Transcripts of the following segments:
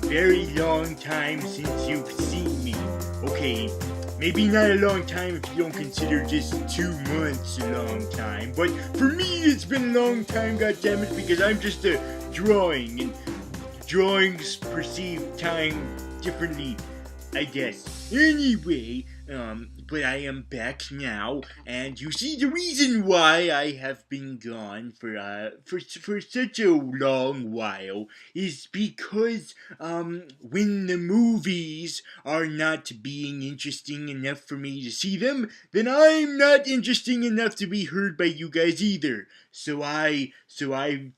very long time since you've seen me. Okay, maybe not a long time if you don't consider just 2 months a long time, but for me it's been a long time, goddammit, because I'm just a drawing, and drawings perceive time differently, I guess. Anyway, but I am back now, and you see the reason why I have been gone for such a long while is because when the movies are not being interesting enough for me to see them, then I'm not interesting enough to be heard by you guys either. So I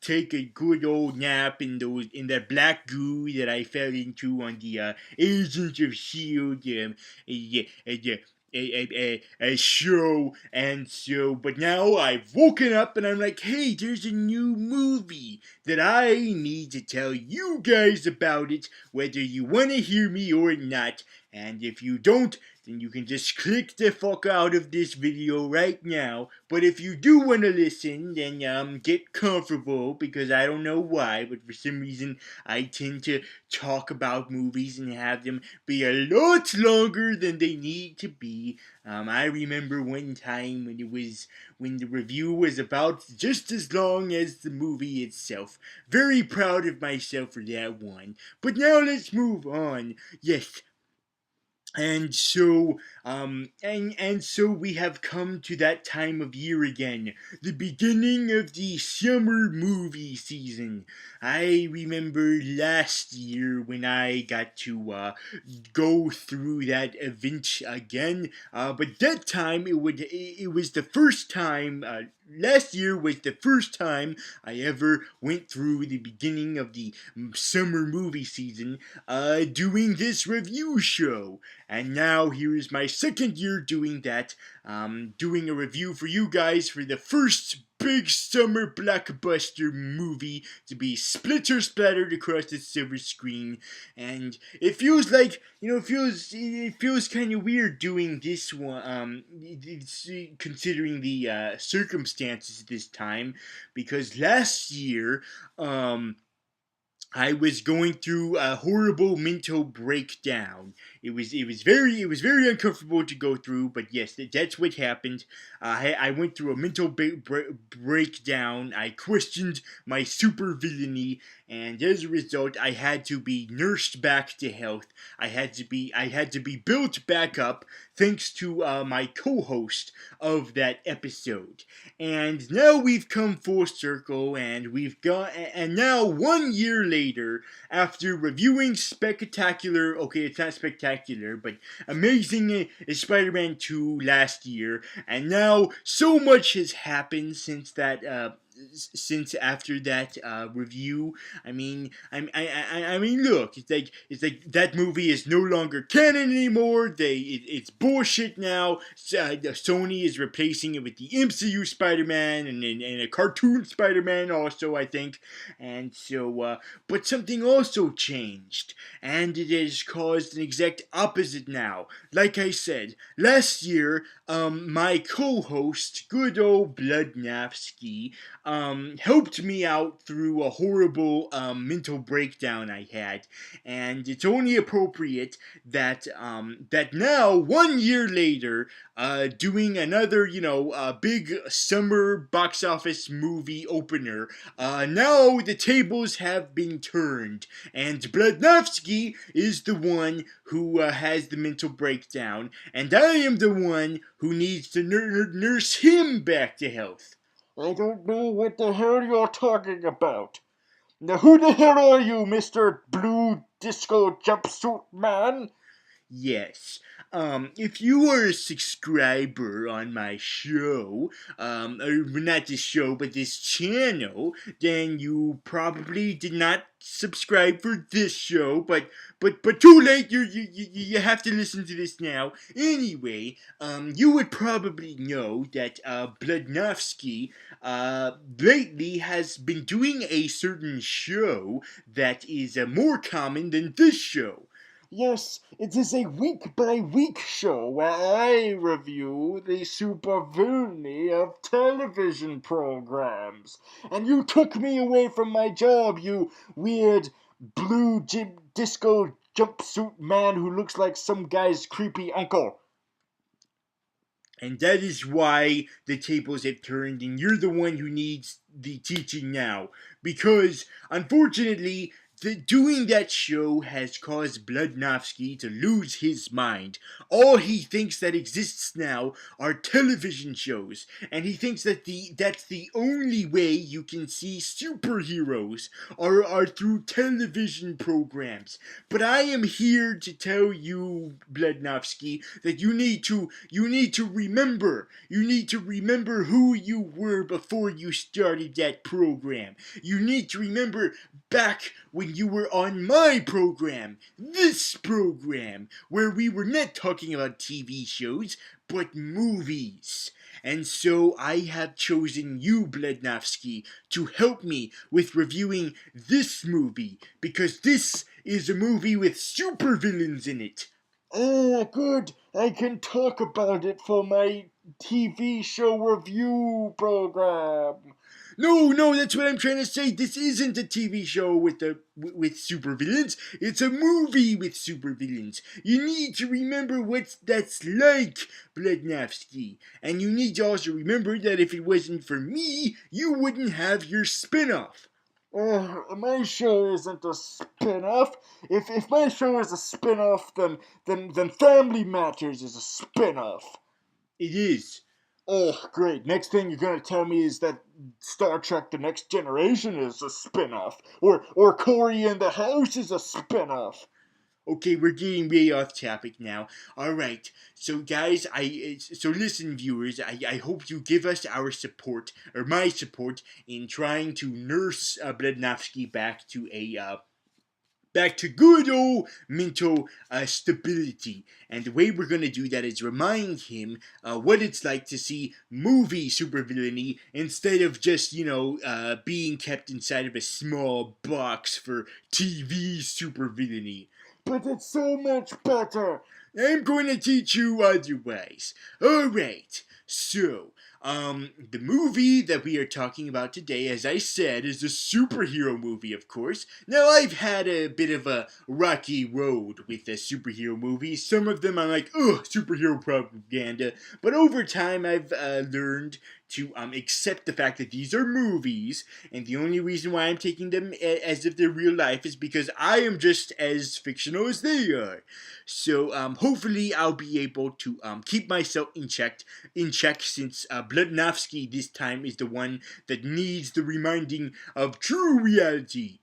take a good old nap in that black goo that I fell into on the Agents of Shield a show, and so, but now I've woken up and I'm like, hey, there's a new movie that I need to tell you guys about it, whether you want to hear me or not. And if you don't, then you can just click the fuck out of this video right now. But if you do want to listen, then get comfortable, because I don't know why, but for some reason I tend to talk about movies and have them be a lot longer than they need to be. I remember one time when the review was about just as long as the movie itself. Very proud of myself for that one. But now let's move on. Yes, and so we have come to that time of year again, the beginning of the summer movie season. I remember last year when I got to go through that event again, but that time it was the first time. Last year was the first time I ever went through the beginning of the summer movie season, doing this review show. And now here is my second year doing that, doing a review for you guys for the first big summer blockbuster movie to be splattered across the silver screen. And it feels like, it feels kind of weird doing this one, considering the circumstances this time, because last year, I was going through a horrible mental breakdown. It was very uncomfortable to go through, but yes, that's what happened. I went through a mental breakdown. I questioned my supervillainy, and as a result, I had to be nursed back to health. I had to be built back up, thanks to my co-host of that episode. And now we've come full circle, and now 1 year later, after reviewing spectacular, okay, it's not spectacular, but Amazing Spider-Man 2 last year, and now so much has happened since after that review. I mean, look, it's like that movie is no longer canon anymore. It's bullshit now. Sony is replacing it with the MCU Spider-Man and a cartoon Spider-Man also, I think. And so, but something also changed, and it has caused an exact opposite now. Like I said, last year, my co-host, good old Bloodnavsky, helped me out through a horrible mental breakdown I had, and it's only appropriate that that now 1 year later, doing another big summer box office movie opener, now the tables have been turned, and Blednowski is the one who has the mental breakdown, and I am the one who needs to nurse him back to health. I don't know what the hell you're talking about. Now, who the hell are you, Mr. Blue Disco Jumpsuit Man? Yes. If you are a subscriber on my show, or not this show, but this channel, then you probably did not subscribe for this show, but too late. You have to listen to this now. Anyway, you would probably know that Blednowski lately has been doing a certain show that is more common than this show. Yes, it is a week-by-week show where I review the supervillainy of television programs. And you took me away from my job, you weird blue disco jumpsuit man who looks like some guy's creepy uncle. And that is why the tables have turned, and you're the one who needs the teaching now. Because, unfortunately, doing that show has caused Bludnovsky to lose his mind. All he thinks that exists now are television shows, and he thinks that that's the only way you can see superheroes are through television programs. But I am here to tell you, Bludnovsky, that you need to remember. You need to remember who you were before you started that program. You need to remember back when you were on my program, this program, where we were not talking about TV shows, but movies. And so I have chosen you, Blednovsky, to help me with reviewing this movie, because this is a movie with supervillains in it. Ah, good. I can talk about it for my TV show review program. No, that's what I'm trying to say. This isn't a TV show with supervillains. It's a movie with supervillains. You need to remember what that's like, Blednavsky. And you need to also remember that if it wasn't for me, you wouldn't have your spin-off. My show isn't a spin-off. If my show is a spin-off, then Family Matters is a spin-off. It is. Oh, great. Next thing you're gonna tell me is that Star Trek The Next Generation is a spin-off. Or Corey in the House is a spin-off. Okay, we're getting way off topic now. All right, so guys, so listen, viewers. I hope you give us our support, or my support, in trying to nurse Blednowski back to good old mental stability. And the way we're going to do that is remind him what it's like to see movie supervillainy instead of just, being kept inside of a small box for TV supervillainy. But it's so much better. I'm going to teach you otherwise. Alright, so, the movie that we are talking about today, as I said, is a superhero movie, of course. Now, I've had a bit of a rocky road with the superhero movies. Some of them I'm like, ugh, superhero propaganda. But over time, I've learned to accept the fact that these are movies, and the only reason why I'm taking them as if they're real life is because I am just as fictional as they are. So hopefully I'll be able to keep myself in check since Bludnovsky this time is the one that needs the reminding of true reality.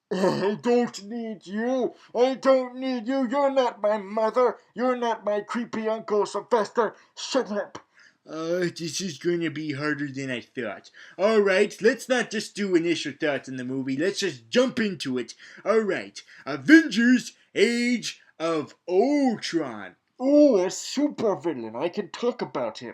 I don't need you. I don't need you. You're not my mother. You're not my creepy Uncle Sylvester. Shut up. This is going to be harder than I thought. Alright, let's not just do initial thoughts on the movie, let's just jump into it. Alright, Avengers Age of Ultron. Oh, a supervillain. I can talk about him.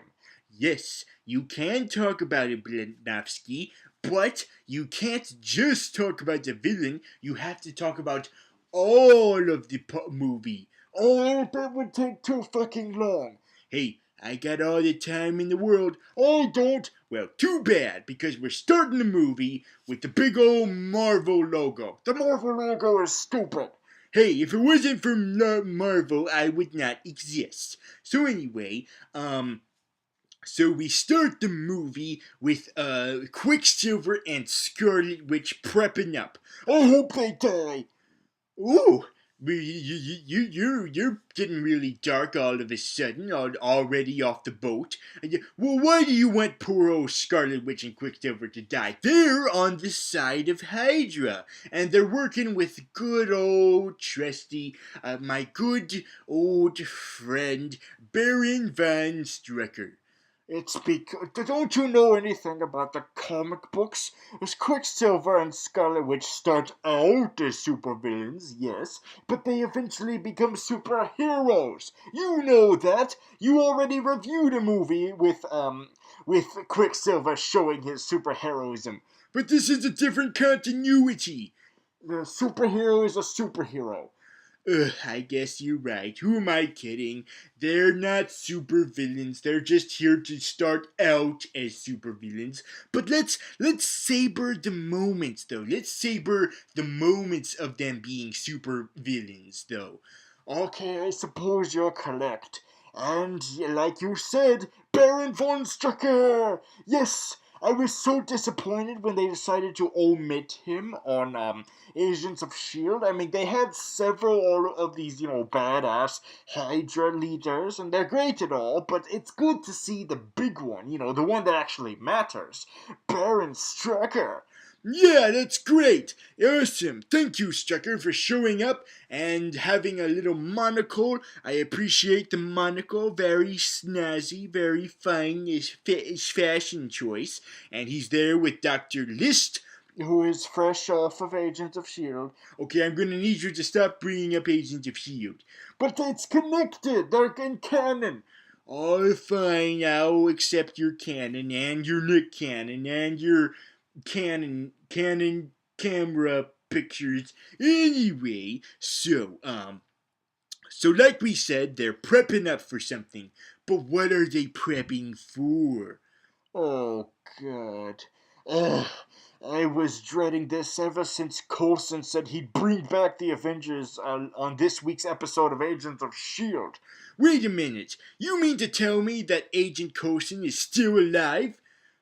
Yes, you can talk about it, Blednowski, but you can't just talk about the villain, you have to talk about all of the movie. Oh, that would take too fucking long. Hey, I got all the time in the world. I don't. Well, too bad, because we're starting the movie with the big old Marvel logo. The Marvel logo is stupid. Hey, if it wasn't for Marvel, I would not exist. So anyway, so we start the movie with Quicksilver and Scarlet Witch prepping up. I hope they die. Ooh, you're getting really dark all of a sudden, already off the boat. Well, why do you want poor old Scarlet Witch and Quicksilver to die? They're on the side of Hydra, and they're working with good old trusty, my good old friend, Baron Von Strucker. It's because... Don't you know anything about the comic books? As Quicksilver and Scarlet Witch start out as supervillains, yes, but they eventually become superheroes. You know that. You already reviewed a movie with Quicksilver showing his superheroism. But this is a different continuity. The superhero is a superhero. I guess you're right. Who am I kidding? They're not supervillains. They're just here to start out as supervillains. But let's savor the moments though. Let's savor the moments of them being supervillains though. Okay, I suppose you're correct. And like you said, Baron von Strucker! Yes, I was so disappointed when they decided to omit him on Agents of S.H.I.E.L.D. I mean, they had several of these, badass Hydra leaders, and they're great and all, but it's good to see the big one, the one that actually matters. Baron Strucker! Yeah, that's great. Awesome. Thank you, Strucker, for showing up and having a little monocle. I appreciate the monocle. Very snazzy, very fine. His fashion choice. And he's there with Dr. List, who is fresh off of Agents of S.H.I.E.L.D. Okay, I'm gonna need you to stop bringing up Agents of S.H.I.E.L.D. But it's connected. They're in canon. Oh, fine. I'll accept your canon and your Nick cannon and your canon camera pictures. Anyway, so like we said, they're prepping up for something. But what are they prepping for? Oh, God. Ugh. I was dreading this ever since Coulson said he'd bring back the Avengers on this week's episode of Agents of S.H.I.E.L.D. Wait a minute. You mean to tell me that Agent Coulson is still alive?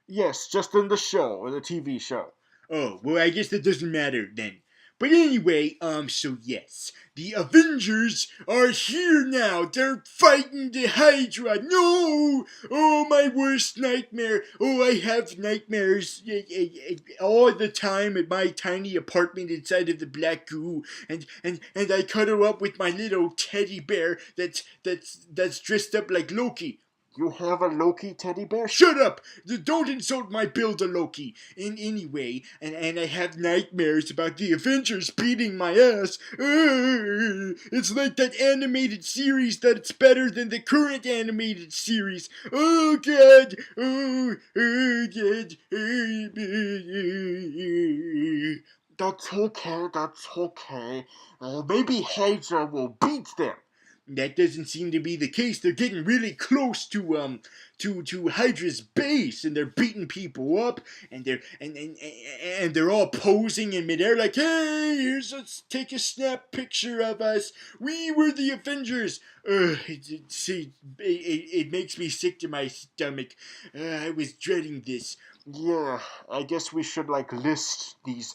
Yes, just in the show, the TV show. Oh, well, I guess that doesn't matter then. But anyway, so yes, the Avengers are here now. They're fighting the Hydra. No! Oh, my worst nightmare. Oh, I have nightmares all the time at my tiny apartment inside of the Black Goo, and I cuddle up with my little teddy bear that's dressed up like Loki. You have a Loki teddy bear? Shut up! Don't insult my builder Loki. In any way, and I have nightmares about the Avengers beating my ass. It's like that animated series that's better than the current animated series. Oh God! Oh God! That's okay. Maybe Hydra will beat them. That doesn't seem to be the case. They're getting really close to Hydra's base, and they're beating people up, and they're all posing in midair like, "Hey, let's take a snap picture of us. We were the Avengers." It makes me sick to my stomach. I was dreading this. Yeah, I guess we should list these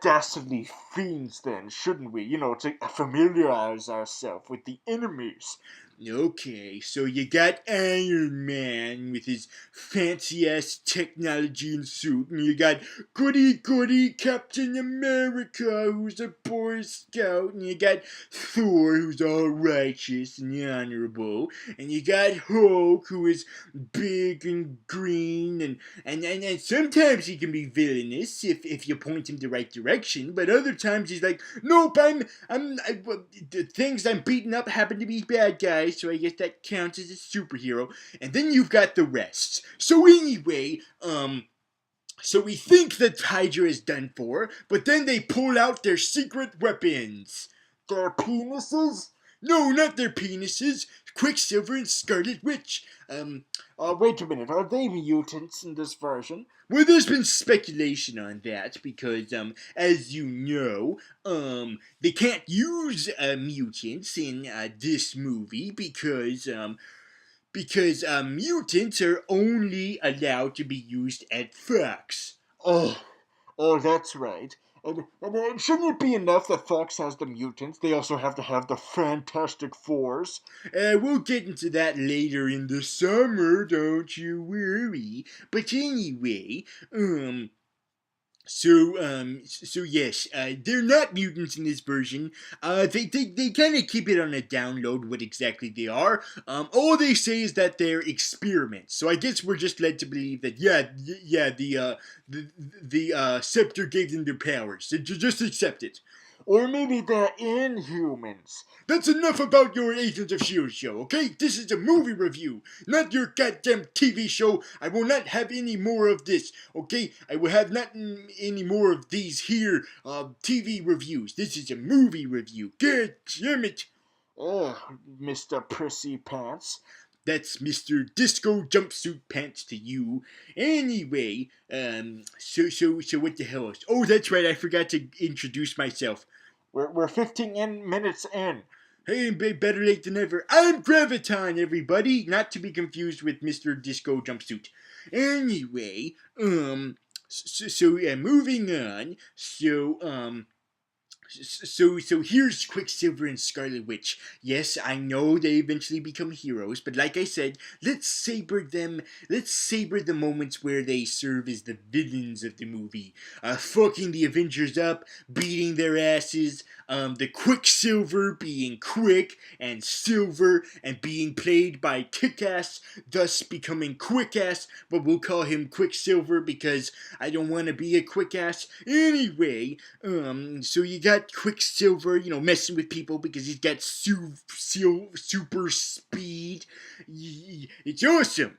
dastardly fiends then, shouldn't we? To familiarize ourselves with the enemies. Okay, so you got Iron Man with his fancy ass technology and suit, and you got goody Captain America, who's a Boy Scout, and you got Thor, who's all righteous and honorable, and you got Hulk, who is big and green, and sometimes he can be villainous if you point him the right direction, but other times he's like, nope, the things I'm beating up happen to be bad guys, so I guess that counts as a superhero. And then you've got the rest. So anyway, so we think that Hydra is done for, but then they pull out their secret weapons. Their penises? No, not their penises. Quicksilver and Scarlet Witch. Wait a minute. Are they mutants in this version? Well, there's been speculation on that because, as you know, they can't use mutants in this movie because mutants are only allowed to be used at Fox. Oh, that's right. And shouldn't it be enough that Fox has the mutants? They also have to have the Fantastic Fours. We'll get into that later in the summer, don't you worry. But anyway, so yes, they're not mutants in this version. They kind of keep it on a download what exactly they are. All they say is that they're experiments. So I guess we're just led to believe that the scepter gave them their powers. So just accept it. Or maybe they're Inhumans. That's enough about your Agents of S.H.I.E.L.D. show, okay? This is a movie review, not your goddamn TV show. I will not have any more of this, okay? I will have not any more of these here TV reviews. This is a movie review. God damn it. Ugh, Mr. Prissy Pants. That's Mr. Disco Jumpsuit Pants to you. Anyway, so what the hell else? Oh, that's right, I forgot to introduce myself. We're 15 minutes in. Hey, better late than never. I'm Gravitalk, everybody. Not to be confused with Mr. Disco Jumpsuit. Anyway, moving on. So here's Quicksilver and Scarlet Witch. Yes, I know they eventually become heroes, but like I said, let's savor them. Let's savor the moments where they serve as the villains of the movie. Fucking the Avengers up, beating their asses. The Quicksilver being quick and silver and being played by Kick-Ass, thus becoming Quick-Ass, but we'll call him Quicksilver because I don't want to be a Quick-Ass. Anyway, so you got Quicksilver, messing with people because he's got super speed. It's awesome.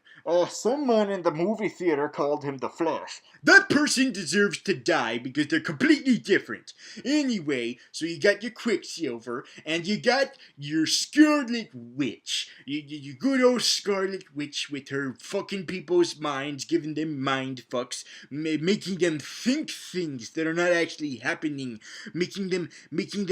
Someone in the movie theater called him the Flash. That person deserves to die because they're completely different. Anyway, so you got your Quicksilver and you got your Scarlet Witch. You good old Scarlet Witch with her fucking people's minds, giving them mind fucks, making them think things that are not actually happening, making them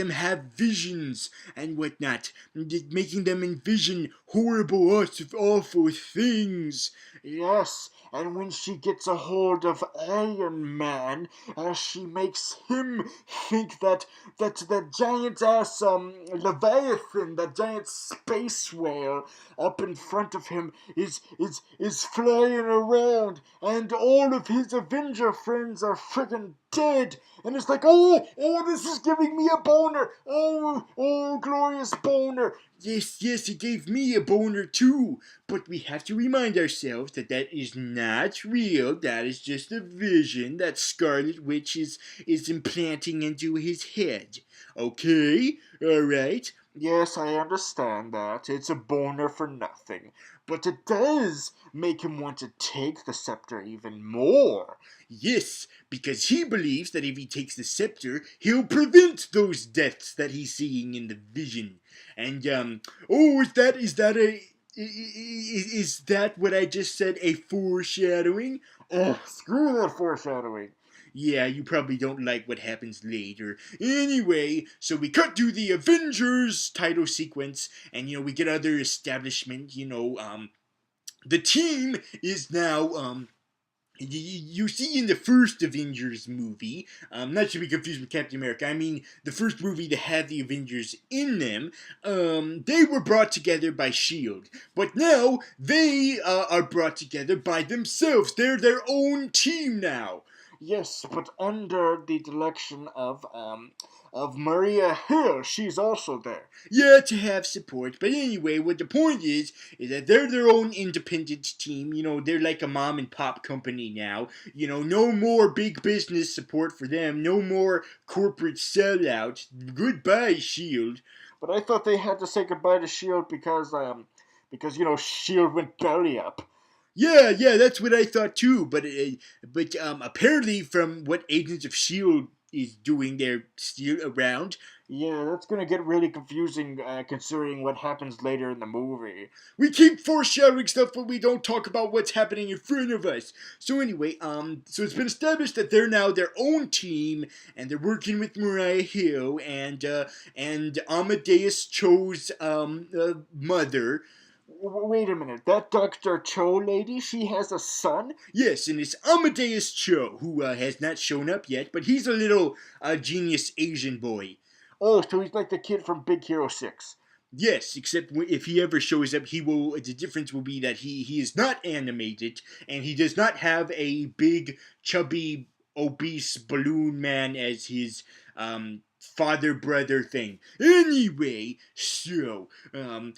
have visions and whatnot, making them envision horrible, awful things. Yes, and when she gets a hold of Iron Man, she makes him think that the giant ass Leviathan, that giant space whale up in front of him is flying around, and all of his Avenger friends are friggin' dead. And it's like, oh, this is giving me a boner. Oh, glorious boner. Yes, it gave me a boner too. But we have to remind ourselves that is not real. That is just a vision that Scarlet Witch is implanting into his head. Okay? Alright? Yes, I understand that. It's a boner for nothing. But it does make him want to take the scepter even more. Yes, because he believes that if he takes the scepter, he'll prevent those deaths that he's seeing in the vision. And, is that what I just said, a foreshadowing? Ugh, screw that foreshadowing. Yeah, you probably don't like what happens later. Anyway, so we cut to the Avengers title sequence, and we get other establishment. The team is now you see in the first Avengers movie, not to be confused with Captain America, I mean the first movie that had the Avengers in them, they were brought together by S.H.I.E.L.D. But now they are brought together by themselves. They're their own team now. Yes, but under the direction of Maria Hill. She's also there. Yeah, to have support. But anyway, what the point is that they're their own independent team. They're like a mom and pop company now. No more big business support for them. No more corporate sellout. Goodbye, S.H.I.E.L.D. But I thought they had to say goodbye to S.H.I.E.L.D. because S.H.I.E.L.D. went belly up. Yeah, that's what I thought too. But apparently, from what Agents of S.H.I.E.L.D. is doing, they're still around. Yeah, that's gonna get really confusing considering what happens later in the movie. We keep foreshadowing stuff, but we don't talk about what's happening in front of us. So anyway, so it's been established that they're now their own team, and they're working with Mariah Hill and Amadeus Cho's mother. Wait a minute, that Dr. Cho lady, she has a son? Yes, and it's Amadeus Cho, who has not shown up yet, but he's a little genius Asian boy. Oh, so he's like the kid from Big Hero 6. Yes, except if he ever shows up, the difference will be that he is not animated, and he does not have a big, chubby, obese balloon man as his, father brother thing. Anyway, so now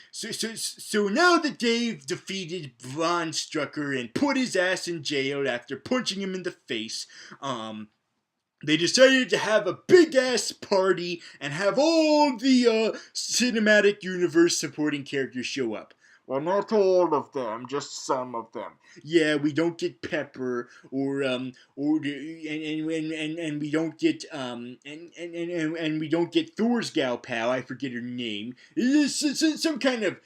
that they've defeated Von Strucker and put his ass in jail after punching him in the face, they decided to have a big ass party and have all the cinematic universe supporting characters show up. Well, not all of them, just some of them. Yeah, we don't get Pepper and we don't get and we don't get Thor's gal pal. I forget her name. It's some kind of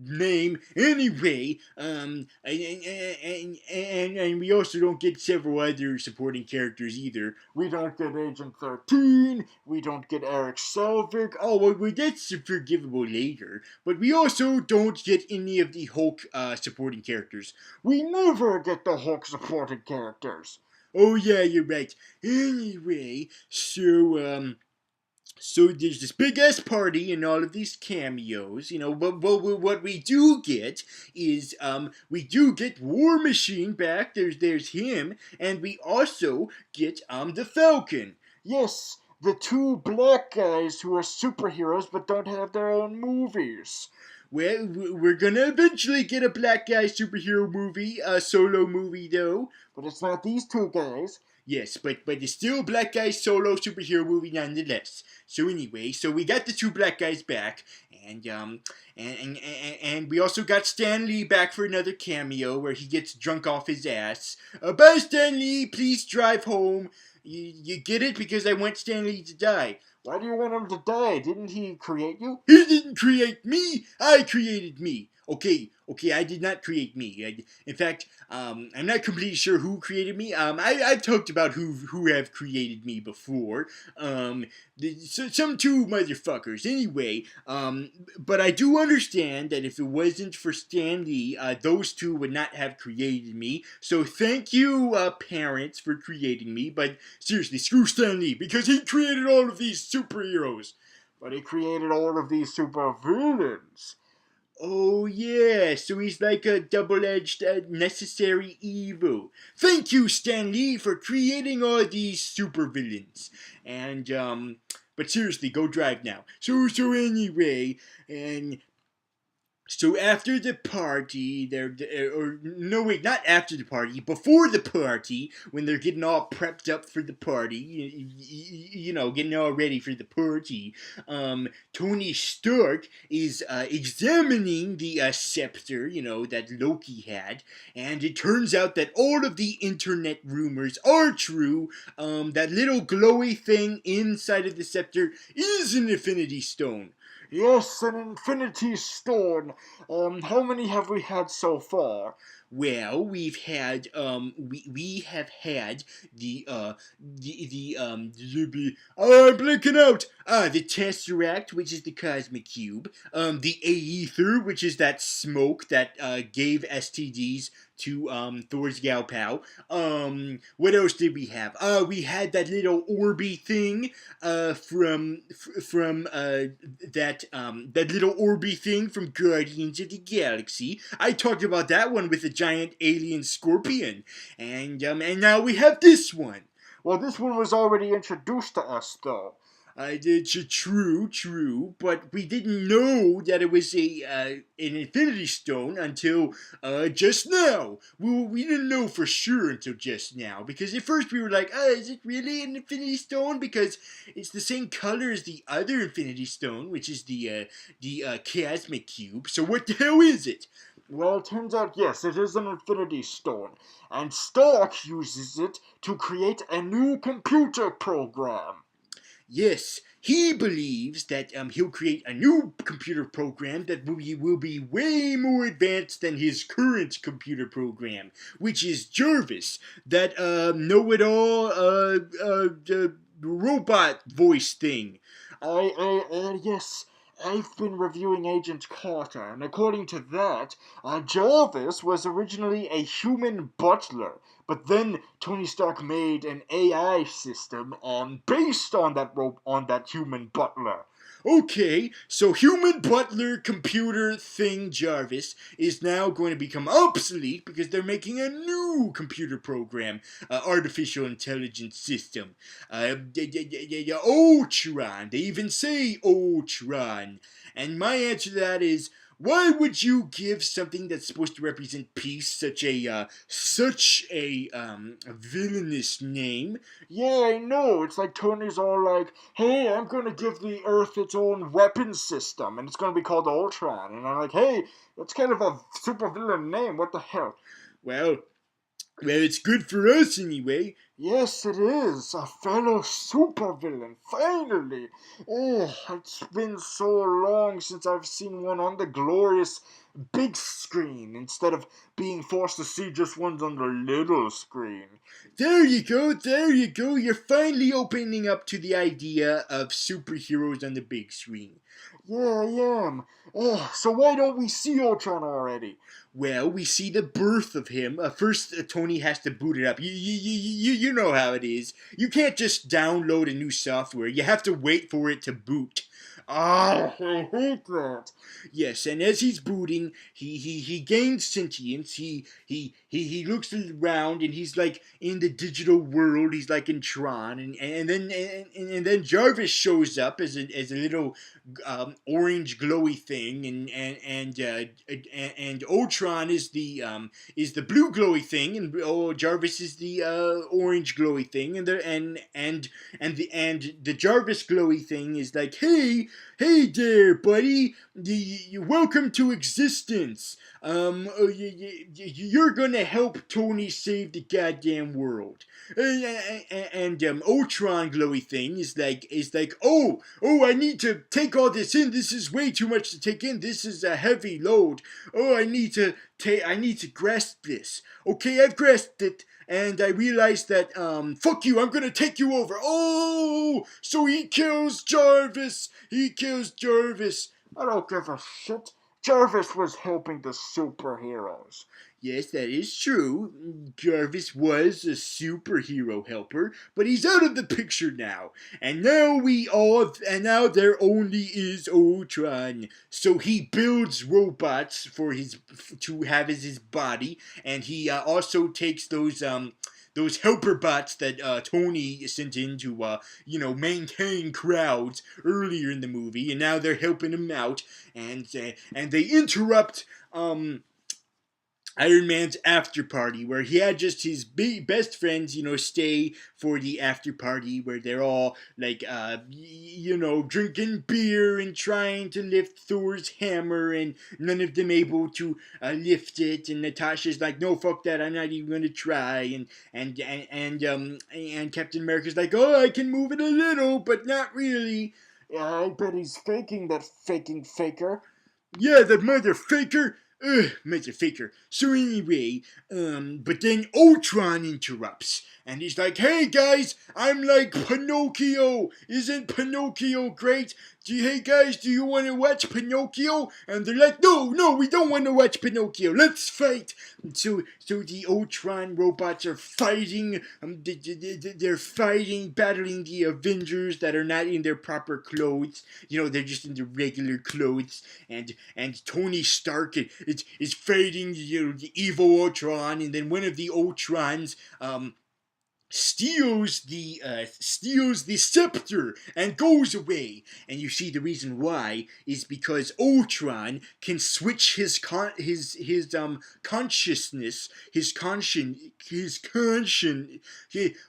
name anyway. And we also don't get several other supporting characters either. We don't get Agent 13, we don't get Eric Selvig. Oh, well, that's forgivable later. But we also don't get any of the Hulk supporting characters. We never get the Hulk supporting characters. Oh yeah, you're right. Anyway, so there's this big ass party and all of these cameos, But what we do get is we do get War Machine back. There's him, and we also get the Falcon. Yes, the two black guys who are superheroes but don't have their own movies. Well, we're gonna eventually get a black guy superhero movie, a solo movie though. But it's not these two guys. Yes, but it's still a black guy solo superhero movie nonetheless. So anyway, so we got the two black guys back, and we also got Stan Lee back for another cameo where he gets drunk off his ass. Bye, Stan Lee. Please drive home. You get it? Because I want Stan Lee to die. Why do you want him to die? Didn't he create you? He didn't create me. I created me. Okay, I did not create me. In fact, I'm not completely sure who created me. I've talked about who have created me before. Some two motherfuckers. Anyway, but I do understand that if it wasn't for Stan Lee, those two would not have created me. So thank you, parents, for creating me. But seriously, screw Stan Lee, because he created all of these superheroes. But he created all of these super villains. Oh yeah, so he's like a double-edged necessary evil. Thank you, Stan Lee, for creating all these supervillains. And but seriously, go drive now. So anyway, and so after the party, not after the party, before the party, when they're getting all prepped up for the party, getting all ready for the party, Tony Stark is examining the scepter, that Loki had, and it turns out that all of the internet rumors are true. That little glowy thing inside of the scepter is an Infinity Stone. Yes, an Infinity Stone. How many have we had so far? Well, we've had we have had I'm blinking out. The Tesseract, which is the Cosmic Cube. The Aether, which is that smoke that gave STDs to Thor's gal pal. What else did we have? We had that little orby thing from that little orby thing from Guardians of the Galaxy. I talked about that one with a giant alien scorpion, and now we have this one. Well, this one was already introduced to us, though. True, but we didn't know that it was an Infinity Stone until just now. We didn't know for sure until just now, because at first we were like, is it really an Infinity Stone? Because it's the same color as the other Infinity Stone, which is the Cosmic Cube. So what the hell is it? Well, it turns out, yes, it is an Infinity Stone, and Stark uses it to create a new computer program. Yes, he believes that he'll create a new computer program that will be way more advanced than his current computer program, which is Jarvis, that know-it-all robot voice thing. Yes. I've been reviewing Agent Carter, and according to that, Jarvis was originally a human butler, but then Tony Stark made an AI system based on that human butler. Okay, so human butler computer thing Jarvis is now going to become obsolete because they're making a new computer program, artificial intelligence system. Ultron. They even say Ultron. And my answer to that is, Why would you give something that's supposed to represent peace such a villainous name? Yeah, I know. It's like Tony's all like, hey, I'm gonna give the Earth its own weapon system, and it's gonna be called Ultron. And I'm like, hey, that's kind of a supervillain name. What the hell? Well, well, it's good for us anyway. Yes, it is. A fellow supervillain, finally. It's been so long since I've seen one on the glorious big screen instead of being forced to see just ones on the little screen. There you go, there you go. You're finally opening up to the idea of superheroes on the big screen. Yeah, I am. So why don't we see Ultron already? Well, we see the birth of him. First, Tony has to boot it up. You know how it is. You can't just download a new software. You have to wait for it to boot. Ah, I hate that. Yes, and as he's booting, he gains sentience. He looks around and he's like in the digital world. He's like in Tron, and then Jarvis shows up as a little orange glowy thing, and Ultron is the blue glowy thing, and Jarvis is the orange glowy thing, and the Jarvis glowy thing is like, hey there, buddy. Welcome to existence. You're gonna help Tony save the goddamn world. And Ultron glowy thing is like, I need to take all this in. This is way too much to take in. This is a heavy load. I need to grasp this. Okay, I've grasped it. And I realized that, fuck you, I'm gonna take you over. Oh, so he kills Jarvis. He kills Jarvis. I don't give a shit. Jarvis was helping the superheroes. Yes, that is true. Jarvis was a superhero helper, but he's out of the picture now. And now there only is Ultron. So he builds robots to have as his body, and he also takes those helper bots that Tony sent in to maintain crowds earlier in the movie, and now they're helping him out, and they interrupt Iron Man's after party, where he had just his best friends, stay for the after party, where they're all like, drinking beer and trying to lift Thor's hammer, and none of them able to lift it. And Natasha's like, no, fuck that, I'm not even gonna try. And Captain America's like, oh, I can move it a little, but not really. Yeah, I bet he's faking that faking faker. Yeah, the mother faker. Ugh, mother faker. So anyway, but then Ultron interrupts, and he's like, hey guys, I'm like Pinocchio. Isn't Pinocchio great? Hey guys, do you want to watch Pinocchio? And they're like, no, we don't want to watch Pinocchio. Let's fight. And so the Ultron robots are fighting. They're fighting, battling the Avengers that are not in their proper clothes. They're just in their regular clothes. And Tony Stark is fighting the evil Ultron, and then one of the Ultrons steals the scepter and goes away. And you see the reason why is because Ultron can switch his consciousness,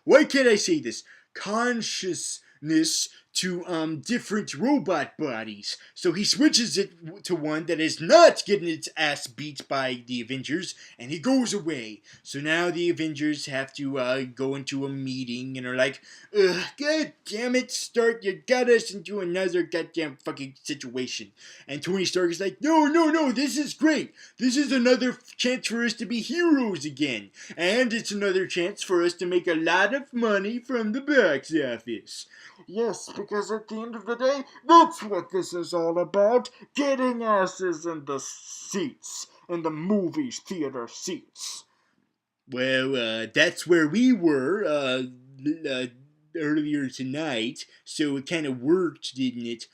why can't I say this, consciousness, to different robot bodies. So he switches it to one that is not getting its ass beat by the Avengers, and he goes away. So now the Avengers have to go into a meeting and are like, ugh, god damn it, Stark, you got us into another goddamn fucking situation. And Tony Stark is like, no, this is great. This is another chance for us to be heroes again. And it's another chance for us to make a lot of money from the box office. Yes, because at the end of the day, that's what this is all about. Getting asses in the seats. In the movies theater seats. Well, that's where we were earlier tonight, so it kind of worked, didn't it?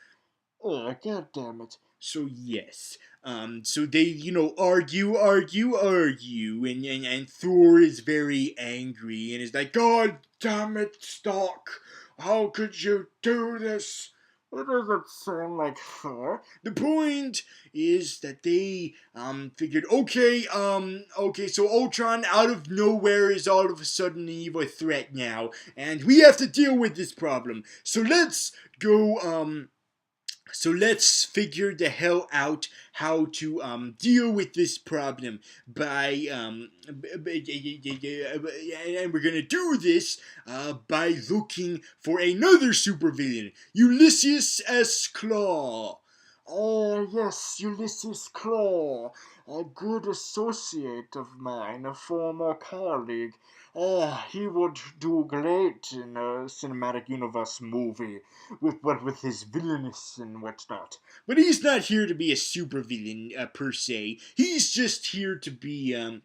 Oh, god damn it. So yes. So they, argue, and Thor is very angry and is like, God damn it, Stark! How could you do this? It doesn't seem like fair. The point is that they figured, okay, so Ultron out of nowhere is all of a sudden an evil threat now, and we have to deal with this problem. So let's go so let's figure the hell out how to deal with this problem by and we're gonna do this by looking for another supervillain, Ulysses S. Claw. Oh, yes, Ulysses Claw, a good associate of mine, a former colleague. Oh, he would do great in a cinematic universe movie with his villainous and whatnot. But he's not here to be a supervillain per se. He's just here to be a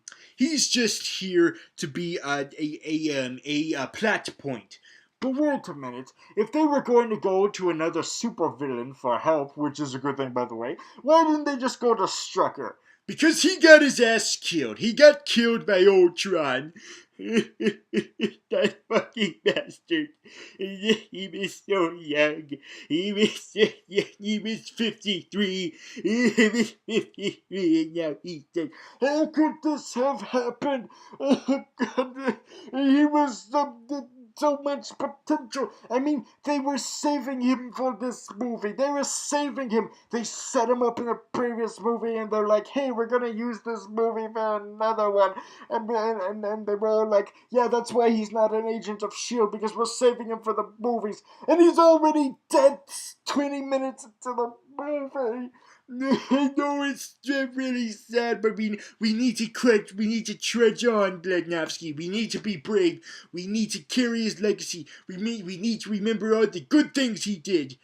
plot point. But wait a minute, if they were going to go to another supervillain for help, which is a good thing by the way, why didn't they just go to Strucker? Because he got his ass killed. He got killed by Ultron. That fucking bastard. He was so young. He was 53. He was 53 and now he's dead. How could this have happened? Oh God, he was so much potential. I mean, they were saving him for this movie. They were saving him. They set him up in a previous movie, and they're like, "Hey, we're gonna use this movie for another one." And they were all like, "Yeah, that's why he's not an agent of Shield, because we're saving him for the movies." And he's already dead 20 minutes into the movie. I know it's really sad, but we need to trudge on, Blednowski. We need to be brave. We need to carry his legacy. We need to remember all the good things he did.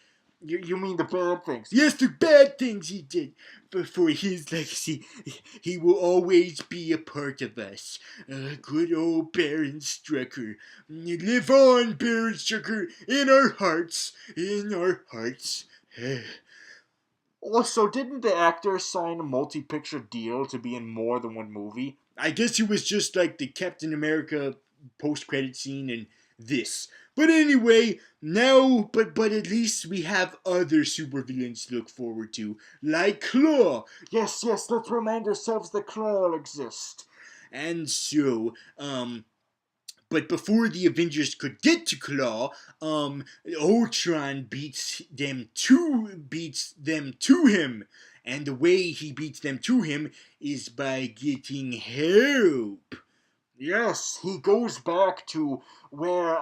You mean the bad things? Yes, the bad things he did. But for his legacy, he will always be a part of us. Good old Baron Strucker. Live on, Baron Strucker, in our hearts. In our hearts. Also, didn't the actor sign a multi-picture deal to be in more than one movie? I guess it was just like the Captain America post-credit scene and this. But anyway, now, but at least we have other supervillains to look forward to, like Claw. Yes, let's remind ourselves that Claw exists. And so, but before the Avengers could get to Claw, Ultron beats them to him. And the way he beats them to him is by getting help. Yes, he goes back to where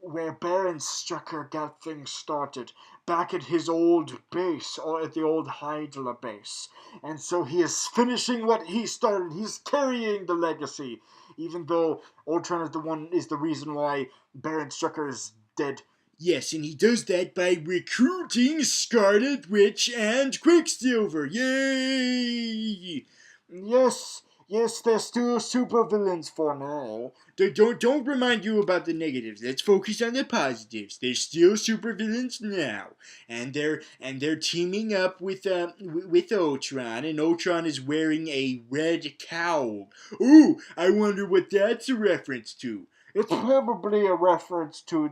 where Baron Strucker got things started, back at his old base, or at the old Hydra base. And so he is finishing what he started. He's carrying the legacy, even though Ultron is the reason why Baron Strucker is dead. Yes, and he does that by recruiting Scarlet Witch and Quicksilver. Yay! Yes, they're still supervillains for now. Don't remind you about the negatives. Let's focus on the positives. They're still supervillains now, and they're teaming up with Ultron, and Ultron is wearing a red cowl. Ooh, I wonder what that's a reference to. It's probably a reference to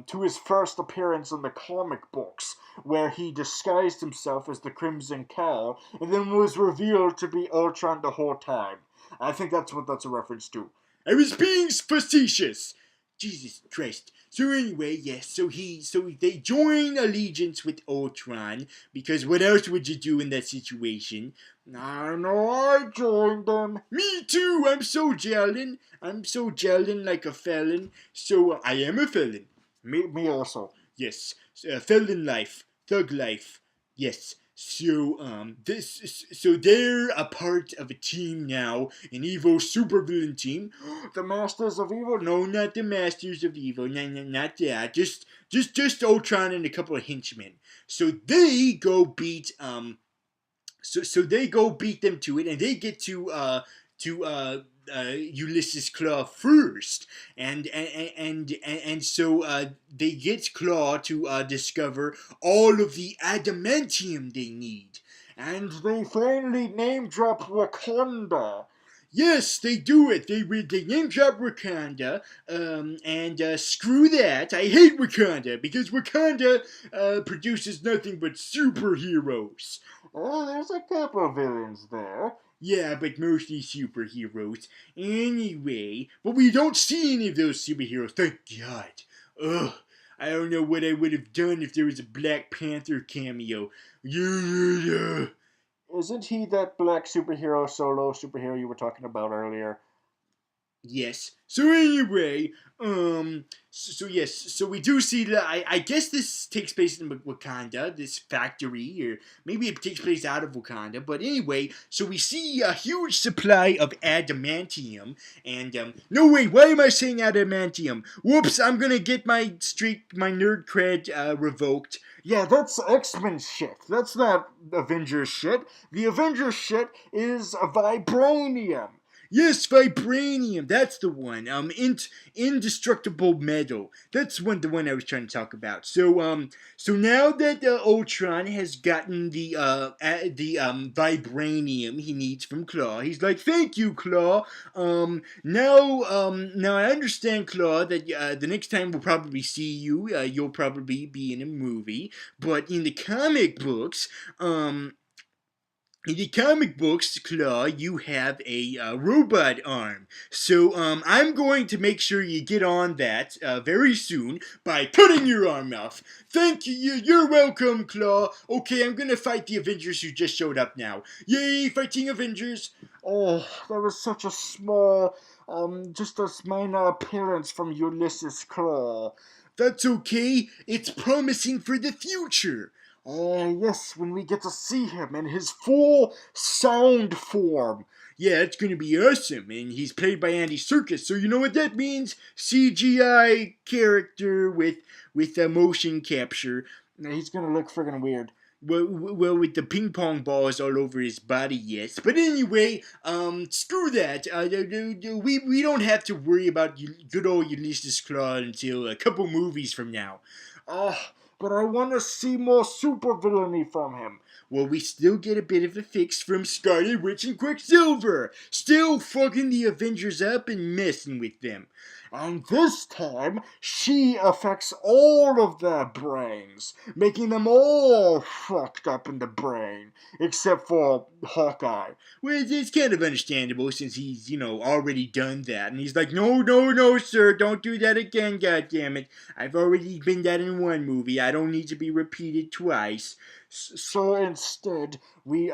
to his first appearance in the comic books, where he disguised himself as the Crimson Cowl and then was revealed to be Ultron the whole time. I think that's what that's a reference to. I was being facetious. Jesus Christ. So anyway, yes, so they join allegiance with Ultron, because what else would you do in that situation? I know, I joined them. Me too, I'm so gelling like a felon. So I am a felon. Me also. Yes, felon life, thug life. Yes. So so they're a part of a team now, an evil supervillain team. The Masters of Evil? No, not the Masters of Evil. Not that. Just Ultron and a couple of henchmen. So they go beat so they go beat them to it, and they get to Ulysses Claw first, and so they get Claw to discover all of the adamantium they need, and they finally name drop Wakanda. Yes, they do it. They name drop Wakanda, and screw that. I hate Wakanda because Wakanda produces nothing but superheroes. Oh, there's a couple villains there. Yeah, but mostly superheroes. Anyway, but we don't see any of those superheroes, thank God. Ugh, I don't know what I would have done if there was a Black Panther cameo. Yeah. Isn't he that black superhero, solo superhero you were talking about earlier? Yes. So anyway, so yes, so we do see that. I guess this takes place in Wakanda, this factory, or maybe it takes place out of Wakanda. But anyway, so we see a huge supply of adamantium, and no wait, why am I saying adamantium? Whoops, I'm gonna get my nerd cred revoked. Yeah, that's X-Men shit. That's not Avengers shit. The Avengers shit is vibranium. Yes, vibranium. That's the one. Indestructible metal. That's the one I was trying to talk about. So now that Ultron has gotten the vibranium he needs from Claw, he's like, "Thank you, Claw. Now I understand, Claw, that the next time we'll probably see you, you'll probably be in a movie. But in the comic books, in the comic books, Claw, you have a robot arm. So I'm going to make sure you get on that very soon by cutting your arm off. Thank you. You're welcome, Claw. Okay, I'm going to fight the Avengers who just showed up now. Yay, fighting Avengers. Oh, that was such a small, just a minor appearance from Ulysses Claw. That's okay. It's promising for the future. Yes, when we get to see him in his full sound form. Yeah, it's going to be awesome. And he's played by Andy Serkis, so you know what that means? CGI character with motion capture. He's gonna look friggin' weird. Well, with the ping pong balls all over his body, yes. But anyway, screw that. We don't have to worry about good old Ulysses Claw until a couple movies from now. Oh, but I want to see more supervillainy from him. Well, we still get a bit of a fix from Scarlet Witch and Quicksilver. Still fucking the Avengers up and messing with them. And this time, she affects all of their brains, making them all fucked up in the brain, except for Hawkeye. Well, it's kind of understandable since he's, already done that. And he's like, no, sir, don't do that again, goddammit. I've already been that in one movie. I don't need to be repeated twice. So instead, we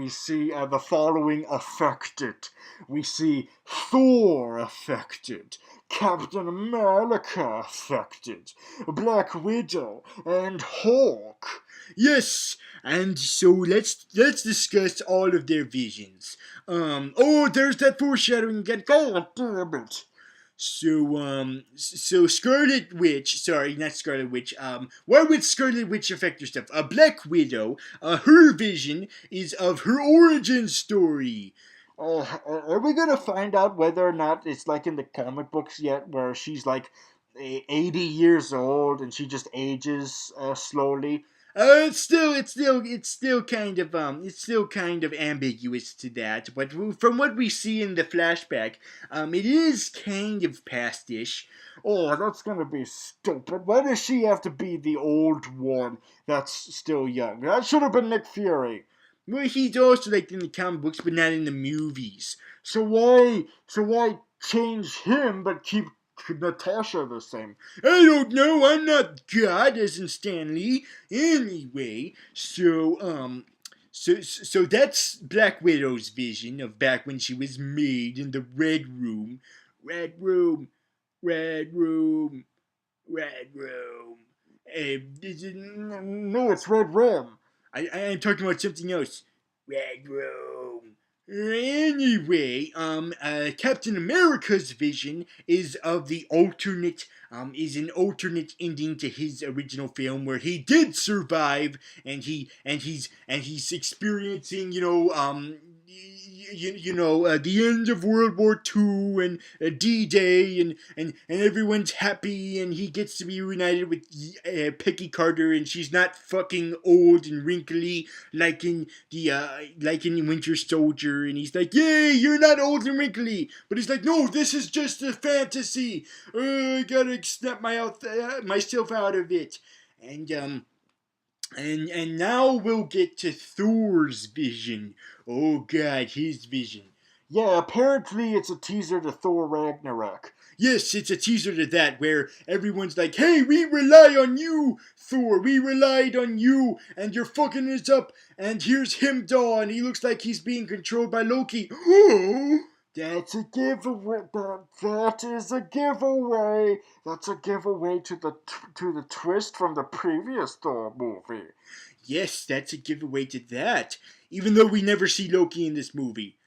see the following affected. We see Thor affected, Captain America affected, Black Widow, and Hulk. Yes, and so let's discuss all of their visions. There's that foreshadowing again. God damn it. So Scarlet Witch, sorry, not Scarlet Witch, why would Scarlet Witch affect her stuff? Black Widow, her vision is of her origin story. Are we gonna find out whether or not it's like in the comic books yet, where she's like 80 years old and she just ages slowly? It's still kind of ambiguous to that. But from what we see in the flashback, it is kind of pastish. Oh, that's gonna be stupid. Why does she have to be the old one that's still young? That should have been Nick Fury. Well, he's also like in the comic books, but not in the movies. So why change him but keep Natasha the same? I don't know. I'm not God, as in Stan Lee. Anyway, so that's Black Widow's vision of back when she was made in the Red Room. Red Room. Red Room. Red Room. No, it's Red Rum. I'm talking about something else. Red Room. Anyway, Captain America's vision is of the alternate, is an alternate ending to his original film where he did survive and he's experiencing, the end of World War II and D-Day, and everyone's happy, and he gets to be reunited with Peggy Carter, and she's not fucking old and wrinkly like in Winter Soldier, and he's like, "Yay, you're not old and wrinkly," but he's like, "No, this is just a fantasy. I gotta snap myself out of it," and and now we'll get to Thor's vision. Oh God, his vision. Yeah, apparently it's a teaser to Thor Ragnarok. Yes, it's a teaser to that where everyone's like, "Hey, we rely on you, Thor. We relied on you, and you're fucking us up. And here's Heimdall, and he looks like he's being controlled by Loki." That's a giveaway. That is a giveaway. That's a giveaway to the twist from the previous Thor movie. Yes, that's a giveaway to that. Even though we never see Loki in this movie.